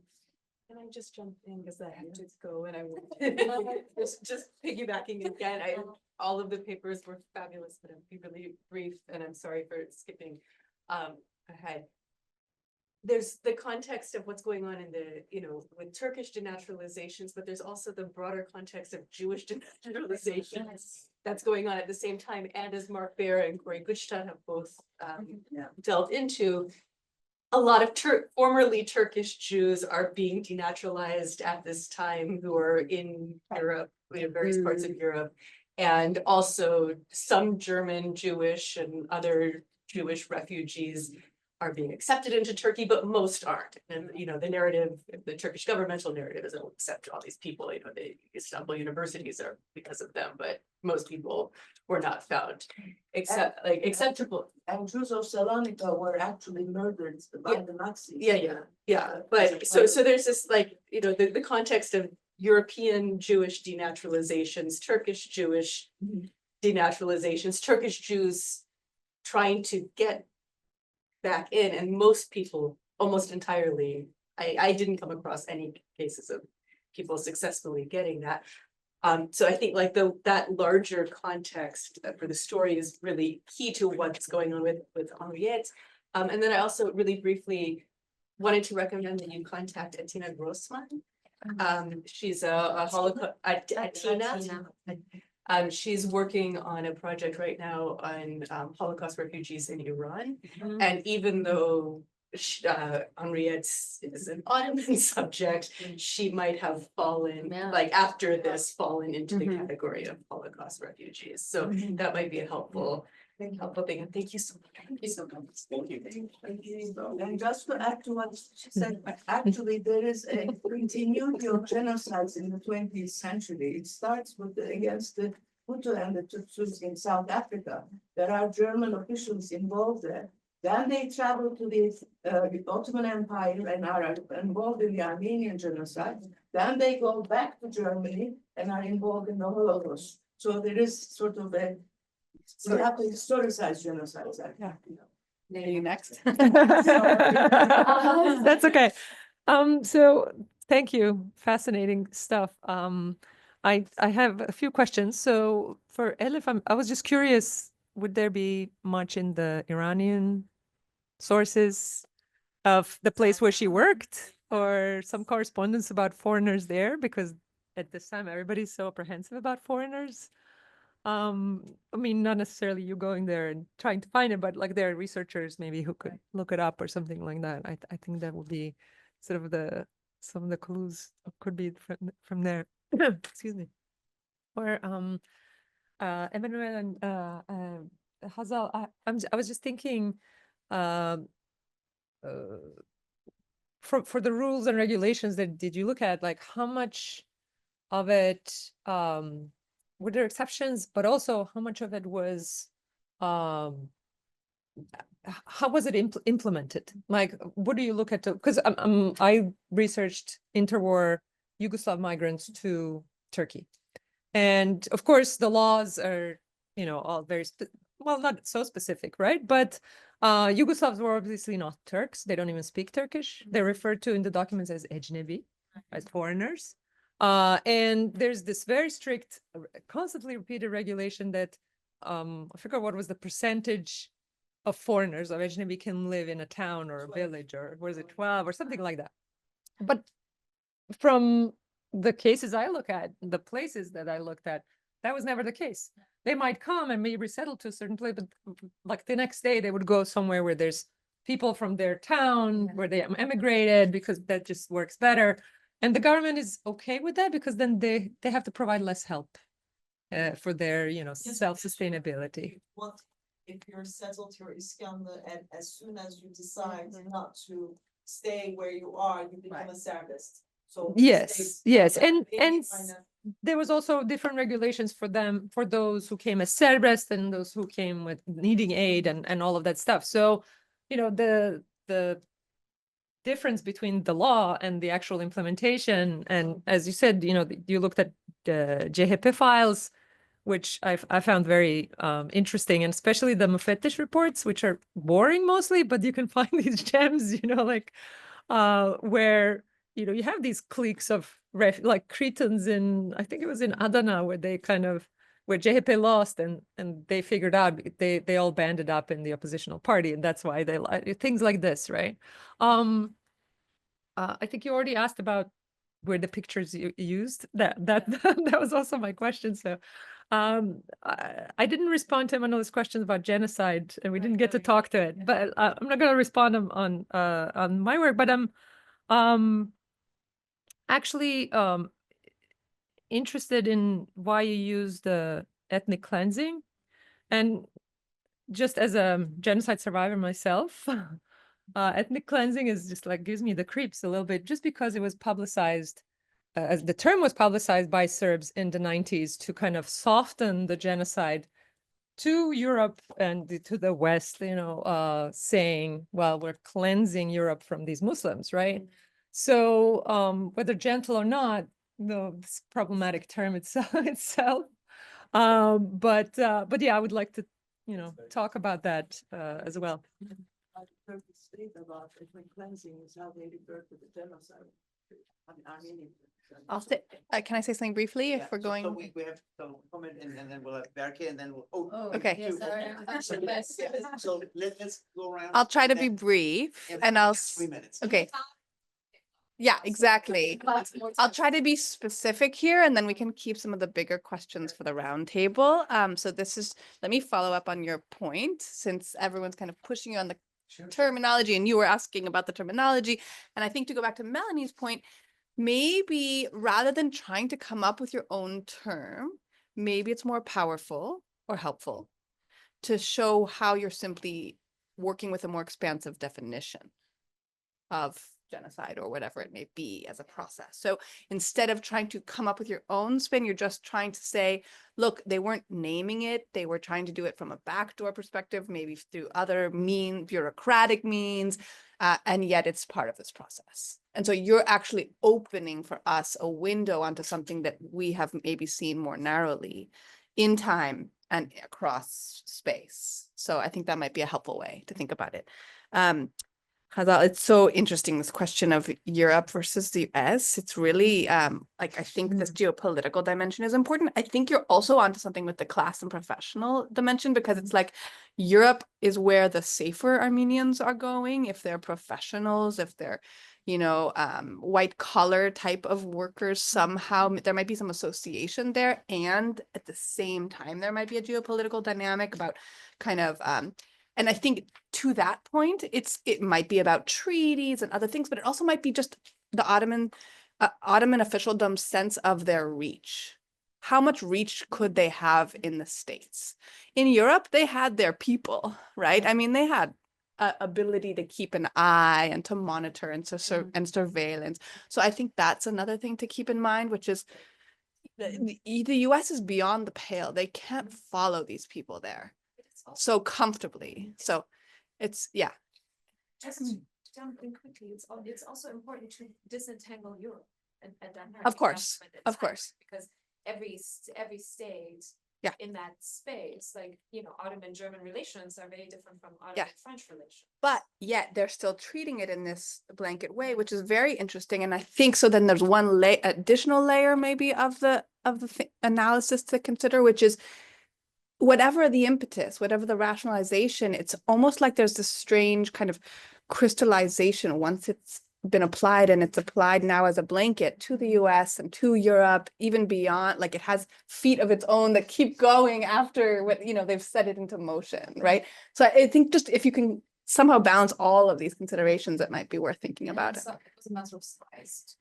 Can I just jump in because I have to go, and I just piggybacking again. All of the papers were fabulous, but I'll be really brief, and I'm sorry for skipping ahead. There's the context of what's going on in the, with Turkish denaturalizations, but there's also the broader context of Jewish denaturalizations that's going on at the same time. And as Mark Baer and Corey Gutstadt have both delved into, a lot of formerly Turkish Jews are being denaturalized at this time who are in Europe, various parts of Europe, and also some German Jewish and other Jewish refugees are being accepted into Turkey, but most aren't. And the narrative, the Turkish governmental narrative is they'll accept all these people. The Istanbul universities are because of them, but most people were not found acceptable. And Jews of Salonika were actually murdered by the Nazis. Yeah. But so there's this the context of European Jewish denaturalizations, Turkish Jewish denaturalizations, Turkish Jews trying to get back in, and most people, almost entirely, I didn't come across any cases of people successfully getting that. So I think like that larger context for the story is really key to what's going on with Henriette. And then I also really briefly wanted to recommend that you contact Atina Grossman. She's a Holocaust, Atina. She's working on a project right now on Holocaust refugees in Iran. And even though Henriette is an Ottoman subject, she might have fallen, after this, fallen into the category of Holocaust refugees. So that might be a helpful thing. And thank you so much. Thank you so much. Thank you. And just to add to what she said, actually there is a continuity of genocides in the 20th century. It starts with against the Hutu and the Tutsis in South Africa. There are German officials involved there. Then they travel to the Ottoman Empire and are involved in the Armenian genocide. Then they go back to Germany and are involved in the Holocaust. So there is sort of we have to historicize genocides. Are you next? That's okay. So thank you. Fascinating stuff. I have a few questions. So for Elif, I was just curious, would there be much in the Iranian sources of the place where she worked, or some correspondence about foreigners there? Because at this time, everybody's so apprehensive about foreigners. I mean, not necessarily you going there and trying to find it, but like there are researchers maybe who could look it up or something like that. I think that would be sort of some of the clues could be from there. Excuse me. Or Emmanuel and Hazal, I was just thinking, for the rules and regulations that did you look at, like how much of it were there exceptions, but also how much of it was how was it implemented? Like, what do you look at? Because I researched interwar Yugoslav migrants to Turkey, and of course the laws are, you know, all very well, not so specific, right? But Yugoslavs were obviously not Turks. They don't even speak Turkish. They're referred to in the documents as ecnebi, as foreigners. And there's this very strict, constantly repeated regulation that I forgot what was the percentage of foreigners of ecnebi can live in a town or a village, or was it 12 or something like that. But from the cases I look at, the places that I looked at, that was never the case. They might come and be resettled to a certain place, but like the next day they would go somewhere where there's people from their town where they emigrated, because that just works better. And the government is okay with that, because then they have to provide less help for their, you know, self-sustainability. What if you're settled to Iskandar, and as soon as you decide not to stay where you are, you become a Serbist. So Yes, and there was also different regulations for them, for those who came as Serbists and those who came with needing aid and all of that stuff. So, you know, the difference between the law and the actual implementation, and as you said, you know, you looked at the JHP files, which I found very interesting, and especially the Mufettish reports, which are boring mostly, but you can find these gems, you know, like where, you know, you have these cliques of like Cretans in, I think it was in Adana, where they kind of, where JHP lost, and they figured out they all banded up in the oppositional party, and that's why they things like this, right? I think you already asked about where the pictures you used. That that was also my question. So I didn't respond to Emanuel's questions about genocide, and we didn't get to talk to it. But I'm not going to respond on my work. But I'm actually interested in why you use the ethnic cleansing, and just as a genocide survivor myself. Ethnic cleansing is just like gives me the creeps a little bit, just because it was publicized, as the term was publicized by Serbs in the 90s to kind of soften the genocide to Europe and to the West, you know, saying, well, we're cleansing Europe from these Muslims, right? So whether gentle or not, this problematic term itself. But yeah, I would like to, you know, talk about that as well. State about ethnic cleansing is how they refer to the genocide. I'll say, can I say something briefly if we're going? So we have some comment, and then we'll have Berke, and then we'll, Okay. you. So let's go around. I'll try to be and brief, then and I'll, 3 minutes. okay. Yeah, exactly. I'll try to be specific here, and then we can keep some of the bigger questions for the roundtable. So this is, let me follow up on your point, since everyone's kind of pushing you on the terminology, and you were asking about the terminology. And I think to go back to Melanie's point, maybe rather than trying to come up with your own term, maybe it's more powerful or helpful to show how you're simply working with a more expansive definition of genocide or whatever it may be as a process. So instead of trying to come up with your own spin, you're just trying to say, look, they weren't naming it. They were trying to do it from a backdoor perspective, maybe through other bureaucratic means, and yet it's part of this process. And so you're actually opening for us a window onto something that we have maybe seen more narrowly in time and across space. So I think that might be a helpful way to think about it. Hazal, it's so interesting, this question of Europe versus the US. It's really like I think this geopolitical dimension is important. I think you're also onto something with the class and professional dimension, because it's like Europe is where the safer Armenians are going if they're professionals, if they're, you know, white collar type of workers. Somehow there might be some association there, and at the same time there might be a geopolitical dynamic about kind of and I think to that point, it might be about treaties and other things, but it also might be just the Ottoman officialdom's sense of their reach. How much reach could they have in the States? In Europe, they had their people, right? I mean, they had ability to keep an eye and to monitor and and surveillance. So I think that's another thing to keep in mind, which is the US is beyond the pale. They can't follow these people there so comfortably. So it's, yeah. Just to jump in quickly, it's also important to disentangle Europe and dynamic Of course, government at of times, course. because every state Yeah. in that space, like, you know, Ottoman-German relations are very different from Yeah. Ottoman-French relations. But yet they're still treating it in this blanket way, which is very interesting. And I think so then there's one additional layer maybe of the analysis to consider, which is whatever the impetus, whatever the rationalization, it's almost like there's this strange kind of crystallization once it's been applied, and it's applied now as a blanket to the US and to Europe, even beyond, like it has feet of its own that keep going after what, you know, they've set it into motion, right? So I think just if you can somehow balance all of these considerations, it might be worth thinking about it. So it was a matter of size.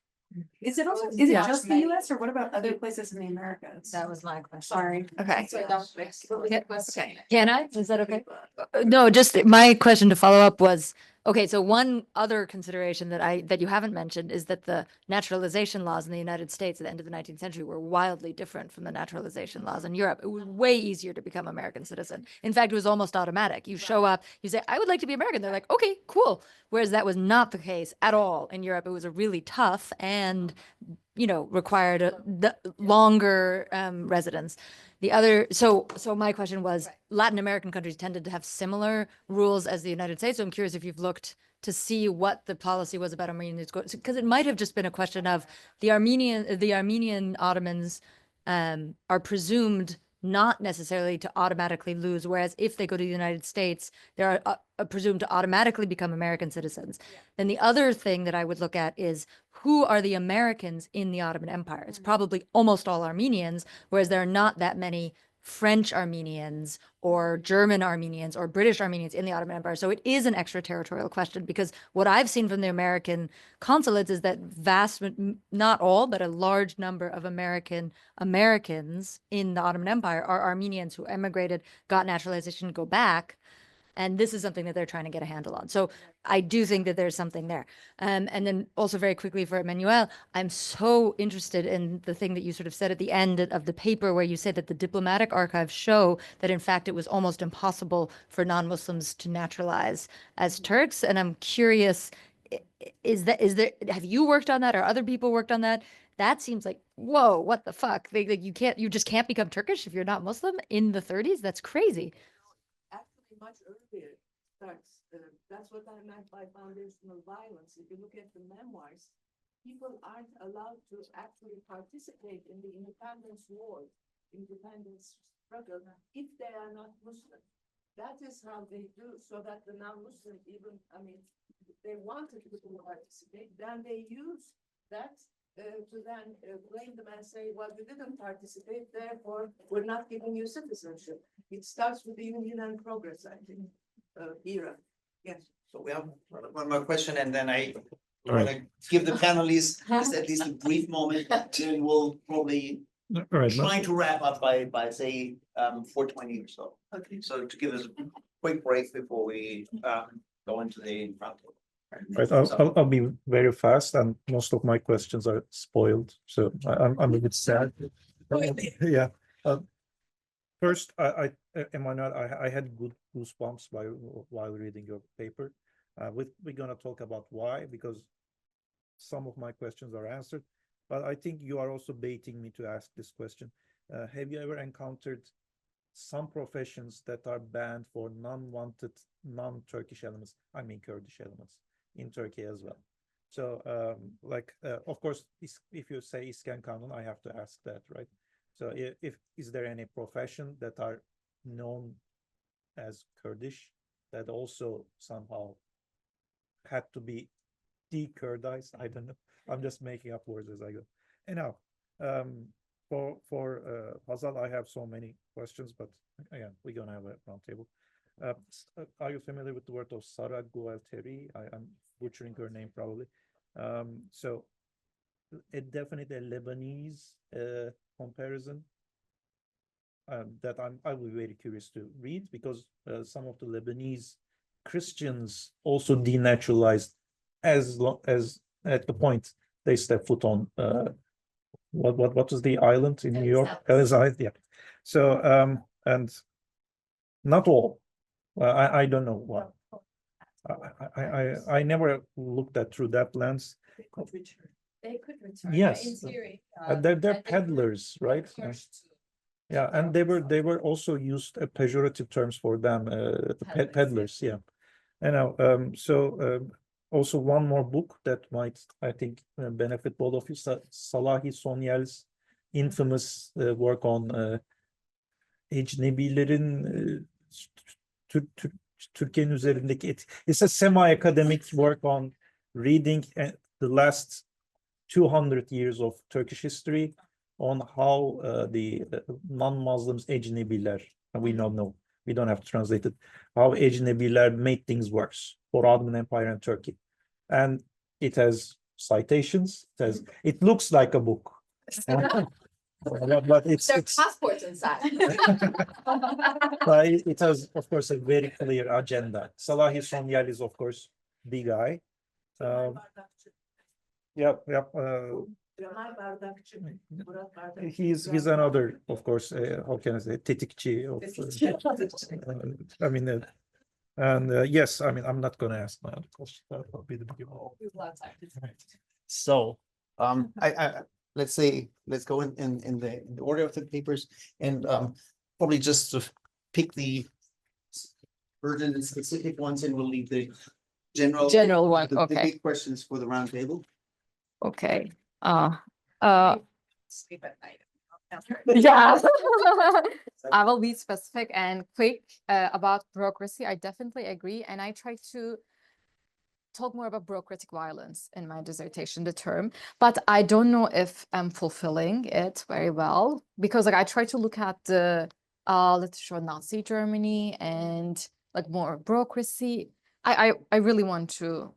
Is it also, is is it Yeah. just the US or what about other places in the Americas? That was my question. Sorry. Okay. So that was the question. Okay. Can I? Is that okay? No, just my question to follow up was, okay, so one other consideration that you haven't mentioned is that the naturalization laws in the United States at the end of the 19th century were wildly different from the naturalization laws in Europe. It was way easier to become American citizen. In fact, it was almost automatic. You show up, you say, I would like to be American. They're like, okay, cool. Whereas that was not the case at all in Europe. It was a really tough and, you know, required the longer residence. The other, so my question was, Latin American countries tended to have similar rules as the United States. So I'm curious if you've looked to see what the policy was about Armenians, because it might have just been a question of the Armenian Ottomans are presumed not necessarily to automatically lose, whereas if they go to the United States, they're presumed to automatically become American citizens. Then the other thing that I would look at is who are the Americans in the Ottoman Empire? It's probably almost all Armenians, whereas there are not that many French Armenians or German Armenians or British Armenians in the Ottoman Empire. So it is an extraterritorial question, because what I've seen from the American consulates is that not all, but a large number of Americans in the Ottoman Empire are Armenians who emigrated, got naturalization, go back. And this is something that they're trying to get a handle on. So I do think that there's something there. And then also very quickly for Emmanuel, I'm so interested in the thing that you sort of said at the end of the paper, where you said that the diplomatic archives show that in fact it was almost impossible for non-Muslims to naturalize as Turks. And I'm curious, have you worked on that, or other people worked on that? That seems like, whoa, what the fuck? You just can't become Turkish if you're not Muslim in the 30s? That's crazy. Actually, much earlier starts. That's what I meant by foundational violence. If you look at the memoirs, people aren't allowed to actually participate in the independence war, independence struggle, if they are not Muslim. That is how they do, so that the non-Muslim even, I mean, they wanted to participate, then they use that to then blame them and say, well, you didn't participate, therefore we're not giving you citizenship. It starts with the Union and Progress, I think, era. Yes. So we have one more question, and then I All right. want to give the panelists just at least a brief moment, and we'll probably All right. trying to wrap up by say 4:20 or so. Okay. So to give us a quick break before we go into the front. Right, I'll be very fast, and most of my questions are spoiled, so I'm a bit sad. Yeah. First, Emmanuel, I had good goosebumps while reading your paper. We're gonna talk about why, because some of my questions are answered, but I think you are also baiting me to ask this question. Have you ever encountered some professions that are banned for non-wanted, non-Turkish elements? I mean Kurdish elements. in Turkey as well. So of course, if you say İskan Kanun, I have to ask that, right? So if is there any profession that are known as Kurdish that also somehow had to be de-Kurdized? I don't know. I'm just making up words as I go. Anyhow, for Hazal, I have so many questions, but again, we're gonna have a round table. Are you familiar with the word of Sara Gualteri? I'm butchering her name probably. So definitely a Lebanese comparison that I will be very curious to read, because some of the Lebanese Christians also denaturalized as long as at the point they step foot on what was the island in New York? Ellis Island, yeah. So and not all. I don't know what. I never looked at through that lens. They could return. Yes. In theory. They're peddlers, right? Yeah, and they were also used pejorative terms for them, peddlers. Yeah, and now also one more book that might, I think, benefit both of you. Salahi Sonyal's infamous work on ecnebilerin Türkiye'nin üzerindeki it's a semi-academic work on reading the last 200 years of Turkish history on how the non-Muslims ecnebiler, and we don't know, we don't have to translate it, how ecnebiler made things worse for Ottoman Empire and Turkey. And it has citations, it looks like a book. But it's passports inside. But it has, of course, a very clear agenda. Salahi Sonyal is, of course, the guy. He's another, of course, how can I say, tetikçi of, I mean, and yes, I mean, I'm not going to ask my other question. That will be the beginning. So, let's go in the order of the papers, and probably just to pick the urgent and specific ones, and we'll leave the general one. the Okay. big questions for the round table. Okay. Sleep at night. Yeah. I will be specific and quick about bureaucracy. I definitely agree. And I try to talk more about bureaucratic violence in my dissertation, the term, but I don't know if I'm fulfilling it very well, because like I try to look at the literature of Nazi Germany and like more bureaucracy. I really want to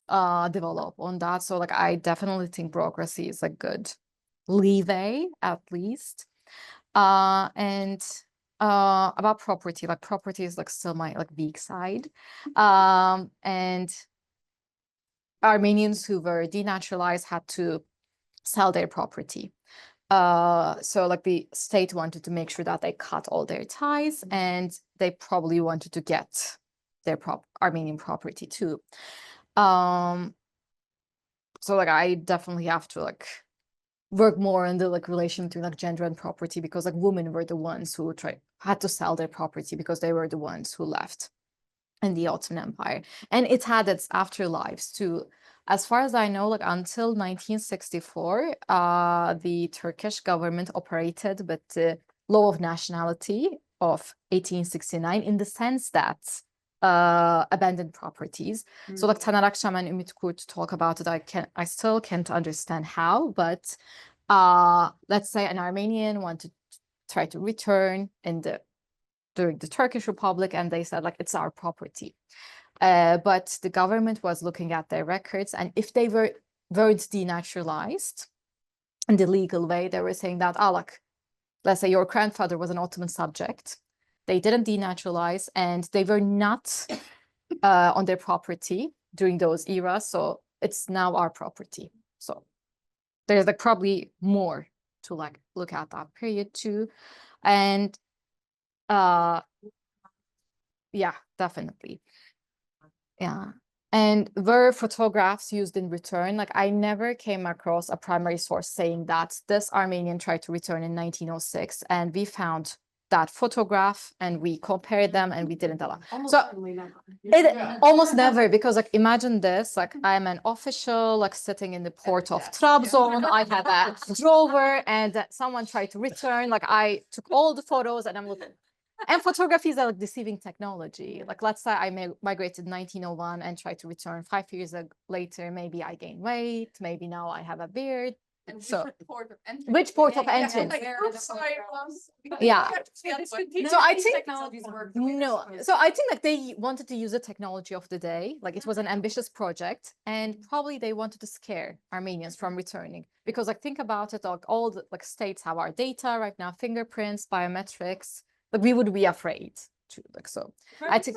develop on that. So like I definitely think bureaucracy is a good leeway at least. And about property, like property is like still my like weak side. And Armenians who were denaturalized had to sell their property. So like the state wanted to make sure that they cut all their ties, and they probably wanted to get their Armenian property too. So like I definitely have to like work more on the like relation between like gender and property, because like women were the ones who had to sell their property because they were the ones who left in the Ottoman Empire, and it had its afterlives too. As far as I know, like until 1964, the Turkish government operated with the law of nationality of 1869, in the sense that abandoned properties. So like Taner Akşam and Ümit Kurt talk about it. I still can't understand how, but let's say an Armenian wanted to try to return during the Turkish Republic, and they said like it's our property. But the government was looking at their records, and if they weren't denaturalized in the legal way, they were saying that, like, let's say your grandfather was an Ottoman subject, they didn't denaturalize, and they were not on their property during those eras, so it's now our property. So there's like probably more to like look at that period too. And yeah, definitely. Yeah. And were photographs used in return? Like I never came across a primary source saying that this Armenian tried to return in 1906, and we found that photograph and we compared them and we didn't allow. Almost So certainly never. it almost never, because like imagine this, like I'm an official like sitting in the port of Trabzon, I have a drawer and someone tried to return, like I took all the photos and I'm looking. And photography is a like deceiving technology. Like let's say I migrated 1901 and tried to return 5 years later, maybe I gained weight, maybe now I have a beard. And So port of entry? which port of Yeah, entry? like, I'm sorry, Yeah. So I think technologies work. no. So I think like they wanted to use the technology of the day. Like it was an ambitious project, and probably they wanted to scare Armenians from returning, because like think about it, like all the like states have our data right now, fingerprints, biometrics. Like we would be afraid to like so. I think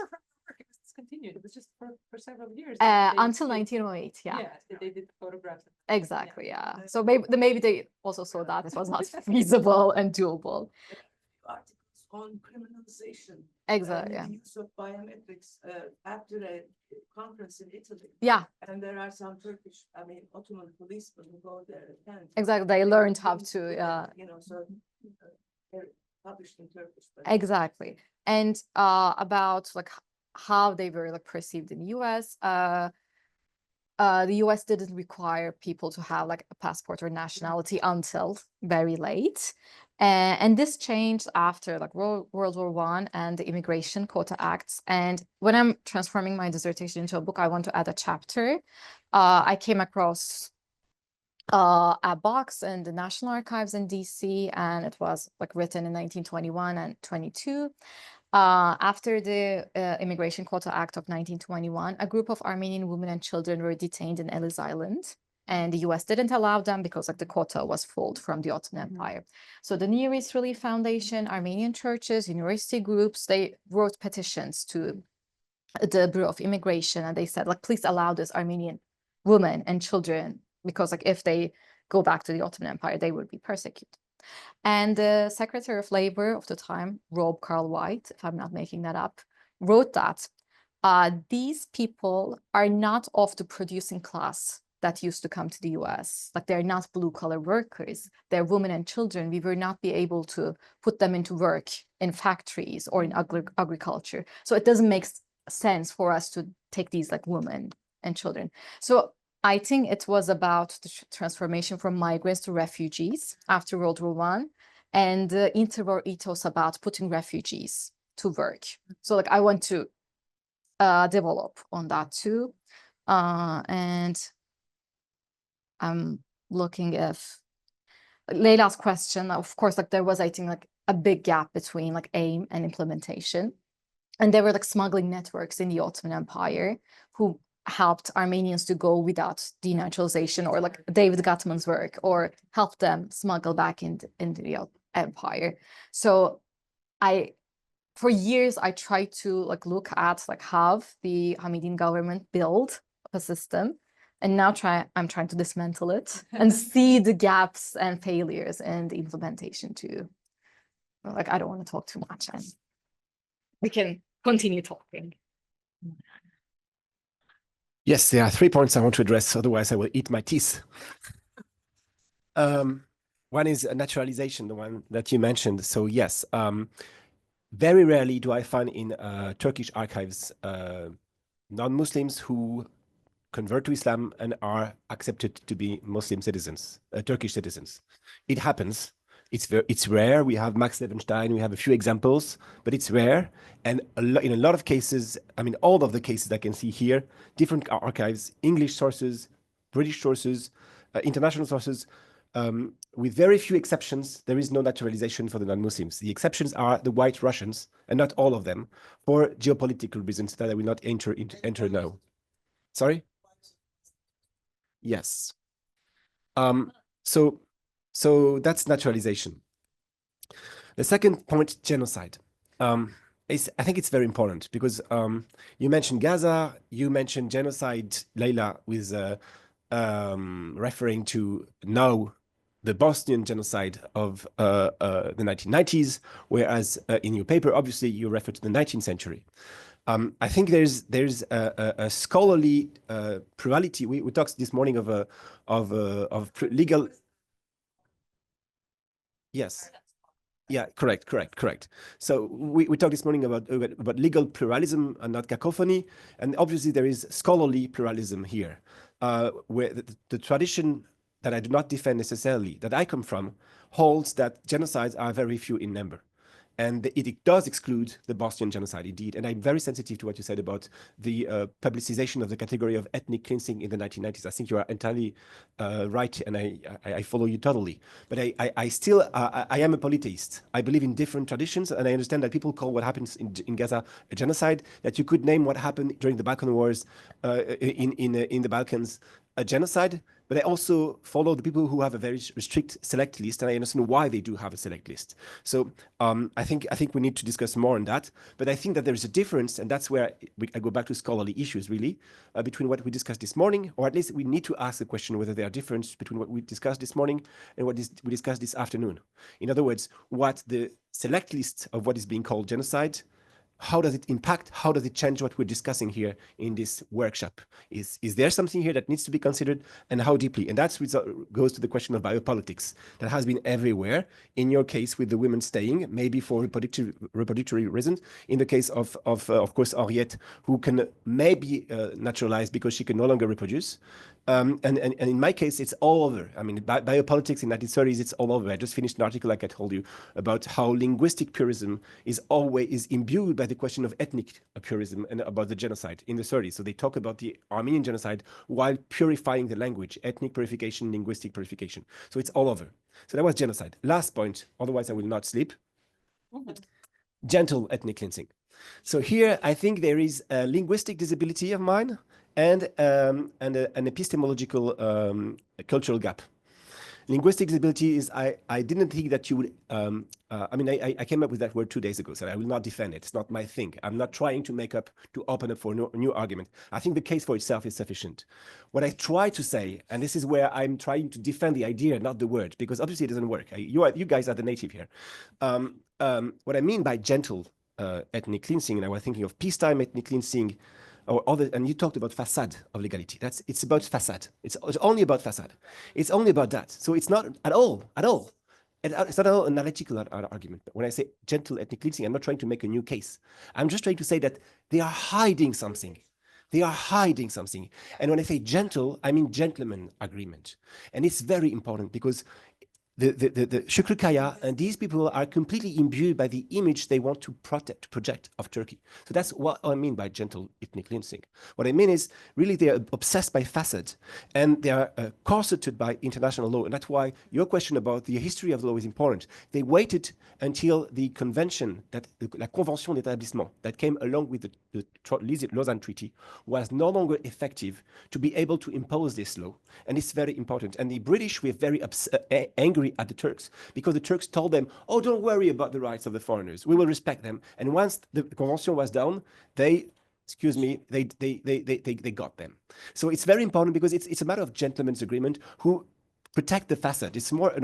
It was discontinued. It was just for several years. until 1908, yeah. They did photographs. Exactly, yeah. So maybe they also saw that it was not feasible and doable. Articles on criminalization. Exactly, and yeah. the use of biometrics after a conference in Italy. Yeah, And there are some Turkish, I mean, Ottoman policemen who go there and. exactly. They learned how to, You know, so they're published in Turkish. but- exactly. And about like how they were like perceived in the US. The US didn't require people to have like a passport or nationality until very late. And this changed after like World War I and the Immigration Quota Acts. And when I'm transforming my dissertation into a book, I want to add a chapter. I came across a box in the National Archives in DC, and it was like written in 1921 and 22. After the Immigration Quota Act of 1921, a group of Armenian women and children were detained in Ellis Island, and the US didn't allow them because like the quota was pulled from the Ottoman Empire. So the Near East Relief Foundation, Armenian churches, university groups, they wrote petitions to the Bureau of Immigration, and they said like, please allow this Armenian women and children, because like if they go back to the Ottoman Empire, they would be persecuted. And the Secretary of Labor of the time, Rob Carl White, if I'm not making that up, wrote that these people are not of the producing class that used to come to the US. Like they're not blue collar workers, they're women and children. We will not be able to put them into work in factories or in agriculture. So it doesn't make sense for us to take these like women and children. So I think it was about the transformation from migrants to refugees after World War I, and the interwar ethos about putting refugees to work. So like I want to develop on that too. And I'm looking if Leila's question, of course, like there was, I think, like a big gap between like aim and implementation. And there were like smuggling networks in the Ottoman Empire who helped Armenians to go without denaturalization, or like David Guttman's work, or helped them smuggle back into the empire. So for years, I tried to like look at like how the Hamidin government built a system. And now I'm trying to dismantle it and see the gaps and failures in the implementation too. Like, I don't want to talk too much, and we can continue talking. Yes, there are 3 points I want to address, otherwise I will eat my teeth. One is naturalization, the one that you mentioned. So yes, very rarely do I find in Turkish archives non-Muslims who convert to Islam and are accepted to be Muslim citizens, Turkish citizens. It happens. It's rare. We have Max Levenstein, we have a few examples, but it's rare. And in a lot of cases, I mean, all of the cases I can see here, different archives, English sources, British sources, international sources, with very few exceptions, there is no naturalization for the non-Muslims. The exceptions are the white Russians, and not all of them, for geopolitical reasons that I will not enter now. Sorry? Yes. So that's naturalization. The second point, genocide. I think it's very important because you mentioned Gaza, you mentioned genocide, Leila, with referring to now the Bosnian genocide of the 1990s, whereas in your paper, obviously, you refer to the 19th century. I think there's a scholarly plurality. We talked this morning of legal. Yes. Yeah, correct. So we talked this morning about legal pluralism and not cacophony, and obviously there is scholarly pluralism here, where the tradition that I do not defend necessarily, that I come from, holds that genocides are very few in number. And it does exclude the Bosnian genocide, indeed. And I'm very sensitive to what you said about the publicization of the category of ethnic cleansing in the 1990s. I think you are entirely right, and I follow you totally. But I still, I am a polytheist. I believe in different traditions, and I understand that people call what happens in Gaza a genocide, that you could name what happened during the Balkan Wars in the Balkans a genocide, but I also follow the people who have a very strict select list, and I understand why they do have a select list. So I think we need to discuss more on that. But I think that there is a difference, and that's where I go back to scholarly issues, really, between what we discussed this morning, or at least we need to ask the question whether there are differences between what we discussed this morning and what we discussed this afternoon. In other words, what the select list of what is being called genocide, how does it impact? How does it change what we're discussing here in this workshop? Is there something here that needs to be considered, and how deeply? And that goes to the question of biopolitics that has been everywhere. In your case, with the women staying, maybe for reproductory reasons. In the case of course, Henriette, who can maybe naturalize because she can no longer reproduce. And in my case, it's all over. I mean, biopolitics in 1930s, it's all over. I just finished an article, like I told you, about how linguistic purism is always imbued by the question of ethnic purism and about the genocide in the 30s. So they talk about the Armenian genocide while purifying the language, ethnic purification, linguistic purification. So it's all over. So that was genocide. Last point, otherwise I will not sleep. Gentle ethnic cleansing. So here, I think there is a linguistic disability of mine and an epistemological cultural gap. Linguistic disability is, I didn't think that you would, I mean, I came up with that word 2 days ago, so I will not defend it. It's not my thing. I'm not trying to open up for a new argument. I think the case for itself is sufficient. What I try to say, and this is where I'm trying to defend the idea, not the word, because obviously it doesn't work. You guys are the native here. What I mean by gentle ethnic cleansing, and I was thinking of peacetime ethnic cleansing, or other, and you talked about facade of legality. It's about facade. It's only about facade. It's only about that. So it's not at all. It's not at all an analytical argument. When I say gentle ethnic cleansing, I'm not trying to make a new case. I'm just trying to say that they are hiding something. They are hiding something. And when I say gentle, I mean gentleman agreement. And it's very important because the Shukri Kaya and these people are completely imbued by the image they want to project of Turkey. So that's what I mean by gentle ethnic cleansing. What I mean is really they're obsessed by facade and they are corseted by international law. And that's why your question about the history of the law is important. They waited until the convention, la Convention d'établissement that came along with the Lausanne Treaty was no longer effective to be able to impose this law. And it's very important. And the British were very angry at the Turks because the Turks told them, oh, don't worry about the rights of the foreigners. We will respect them. And once the convention was down, they got them. So it's very important because it's a matter of gentleman's agreement who protect the facade. It's more a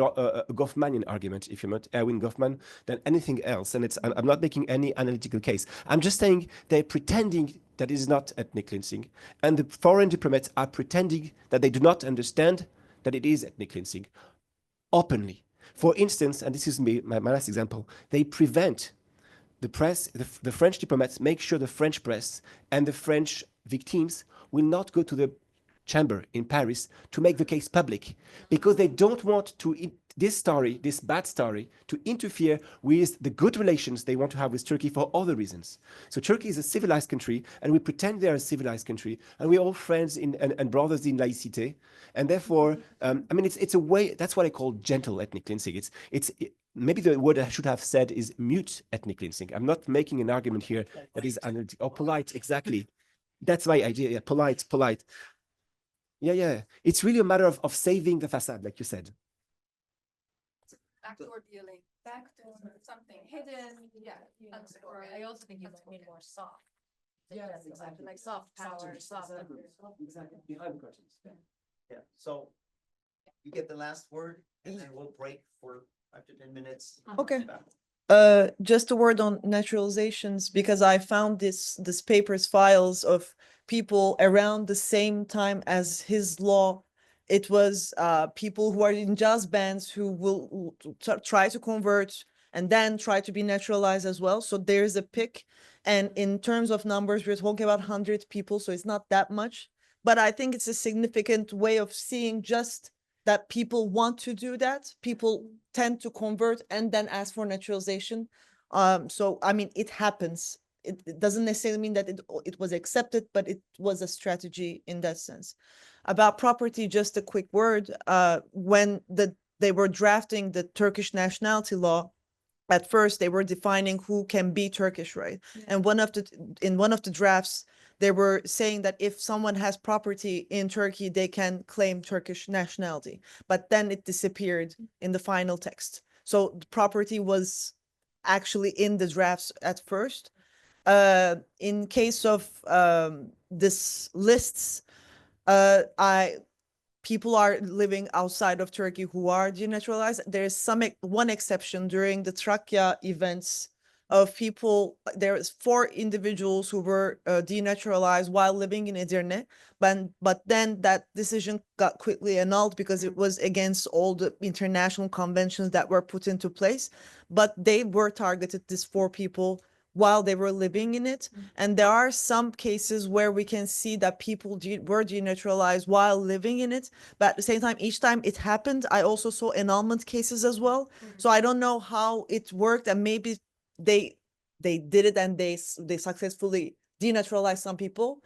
Goffmanian argument, if you're not Erwin Goffman, than anything else. And I'm not making any analytical case. I'm just saying they're pretending that it is not ethnic cleansing. And the foreign diplomats are pretending that they do not understand that it is ethnic cleansing openly. For instance, and this is my last example, they prevent the press, the French diplomats make sure the French press and the French victims will not go to the chamber in Paris to make the case public because they don't want this bad story, to interfere with the good relations they want to have with Turkey for other reasons. So Turkey is a civilized country and we pretend they're a civilized country and we're all friends and brothers in laïcité. And therefore, I mean, it's a way, that's what I call gentle ethnic cleansing. Maybe the word I should have said is mute ethnic cleansing. I'm not making an argument here that is analytical or polite, exactly. That's my idea, yeah, polite. Yeah. It's really a matter of saving the facade, like you said. Backdoor dealing, backdoor, something hidden, yeah. Or I also think you mean more soft. Yes, exactly, like soft power, soft. Exactly, behind the curtains. Yeah, so you get the last word and then we'll break for 5 to 10 minutes. Okay. Just a word on naturalizations, because I found this papers files of people around the same time as his law. It was people who are in jazz bands who will try to convert and then try to be naturalized as well. So there's a pick. And in terms of numbers, we're talking about 100 people, so it's not that much. But I think it's a significant way of seeing just that people want to do that. People tend to convert and then ask for naturalization. So, I mean, it happens. It doesn't necessarily mean that it was accepted, but it was a strategy in that sense. About property, just a quick word. When they were drafting the Turkish nationality law, at first they were defining who can be Turkish, right? And in one of the drafts, they were saying that if someone has property in Turkey, they can claim Turkish nationality. But then it disappeared in the final text. So the property was actually in the drafts at first. In case of this lists, people are living outside of Turkey who are denaturalized. There's one exception during the Trakya events of people. There is 4 individuals who were denaturalized while living in Edirne, but then that decision got quickly annulled because it was against all the international conventions that were put into place. But they were targeted, these 4 people, while they were living in it. And there are some cases where we can see that people were denaturalized while living in it. But at the same time, each time it happened, I also saw annulment cases as well. So I don't know how it worked, and maybe they did it and they successfully denaturalized some people.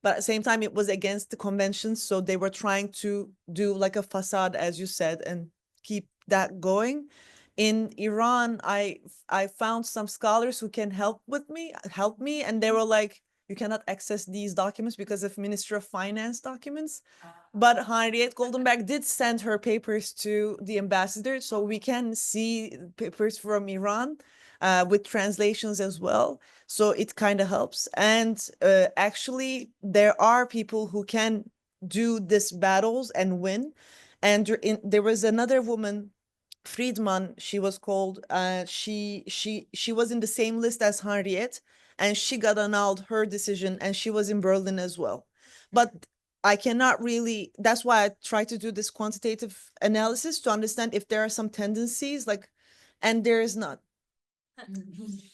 But at the same time, it was against the conventions. So they were trying to do like a facade, as you said, and keep that going. In Iran, I found some scholars who can help me, and they were like, you cannot access these documents because of Ministry of Finance documents. But Henriette Goldenberg did send her papers to the ambassador, so we can see papers from Iran with translations as well. So it kind of helps. And actually, there are people who can do these battles and win. And there was another woman, Friedman, she was called. She was in the same list as Henriette, and she got annulled, her decision, and she was in Berlin as well. But I cannot really, that's why I try to do this quantitative analysis to understand if there are some tendencies, like, and there is not.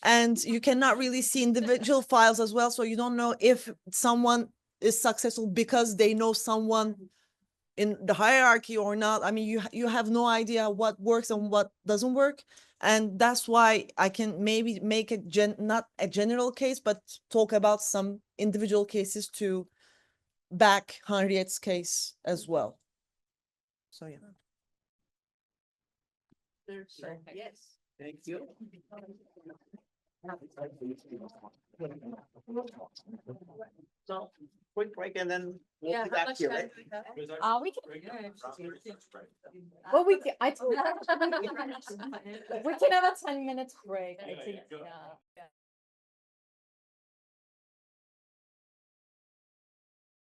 And you cannot really see individual files as well, so you don't know if someone is successful because they know someone in the hierarchy or not. I mean, you have no idea what works and what doesn't work. And that's why I can maybe make not a general case, but talk about some individual cases to back Henriette's case as well. So yeah. Yes. Thank you. So quick break and then we'll be back here, right? We can. Well, we can. We can have a 10 minutes break. I think. Yeah.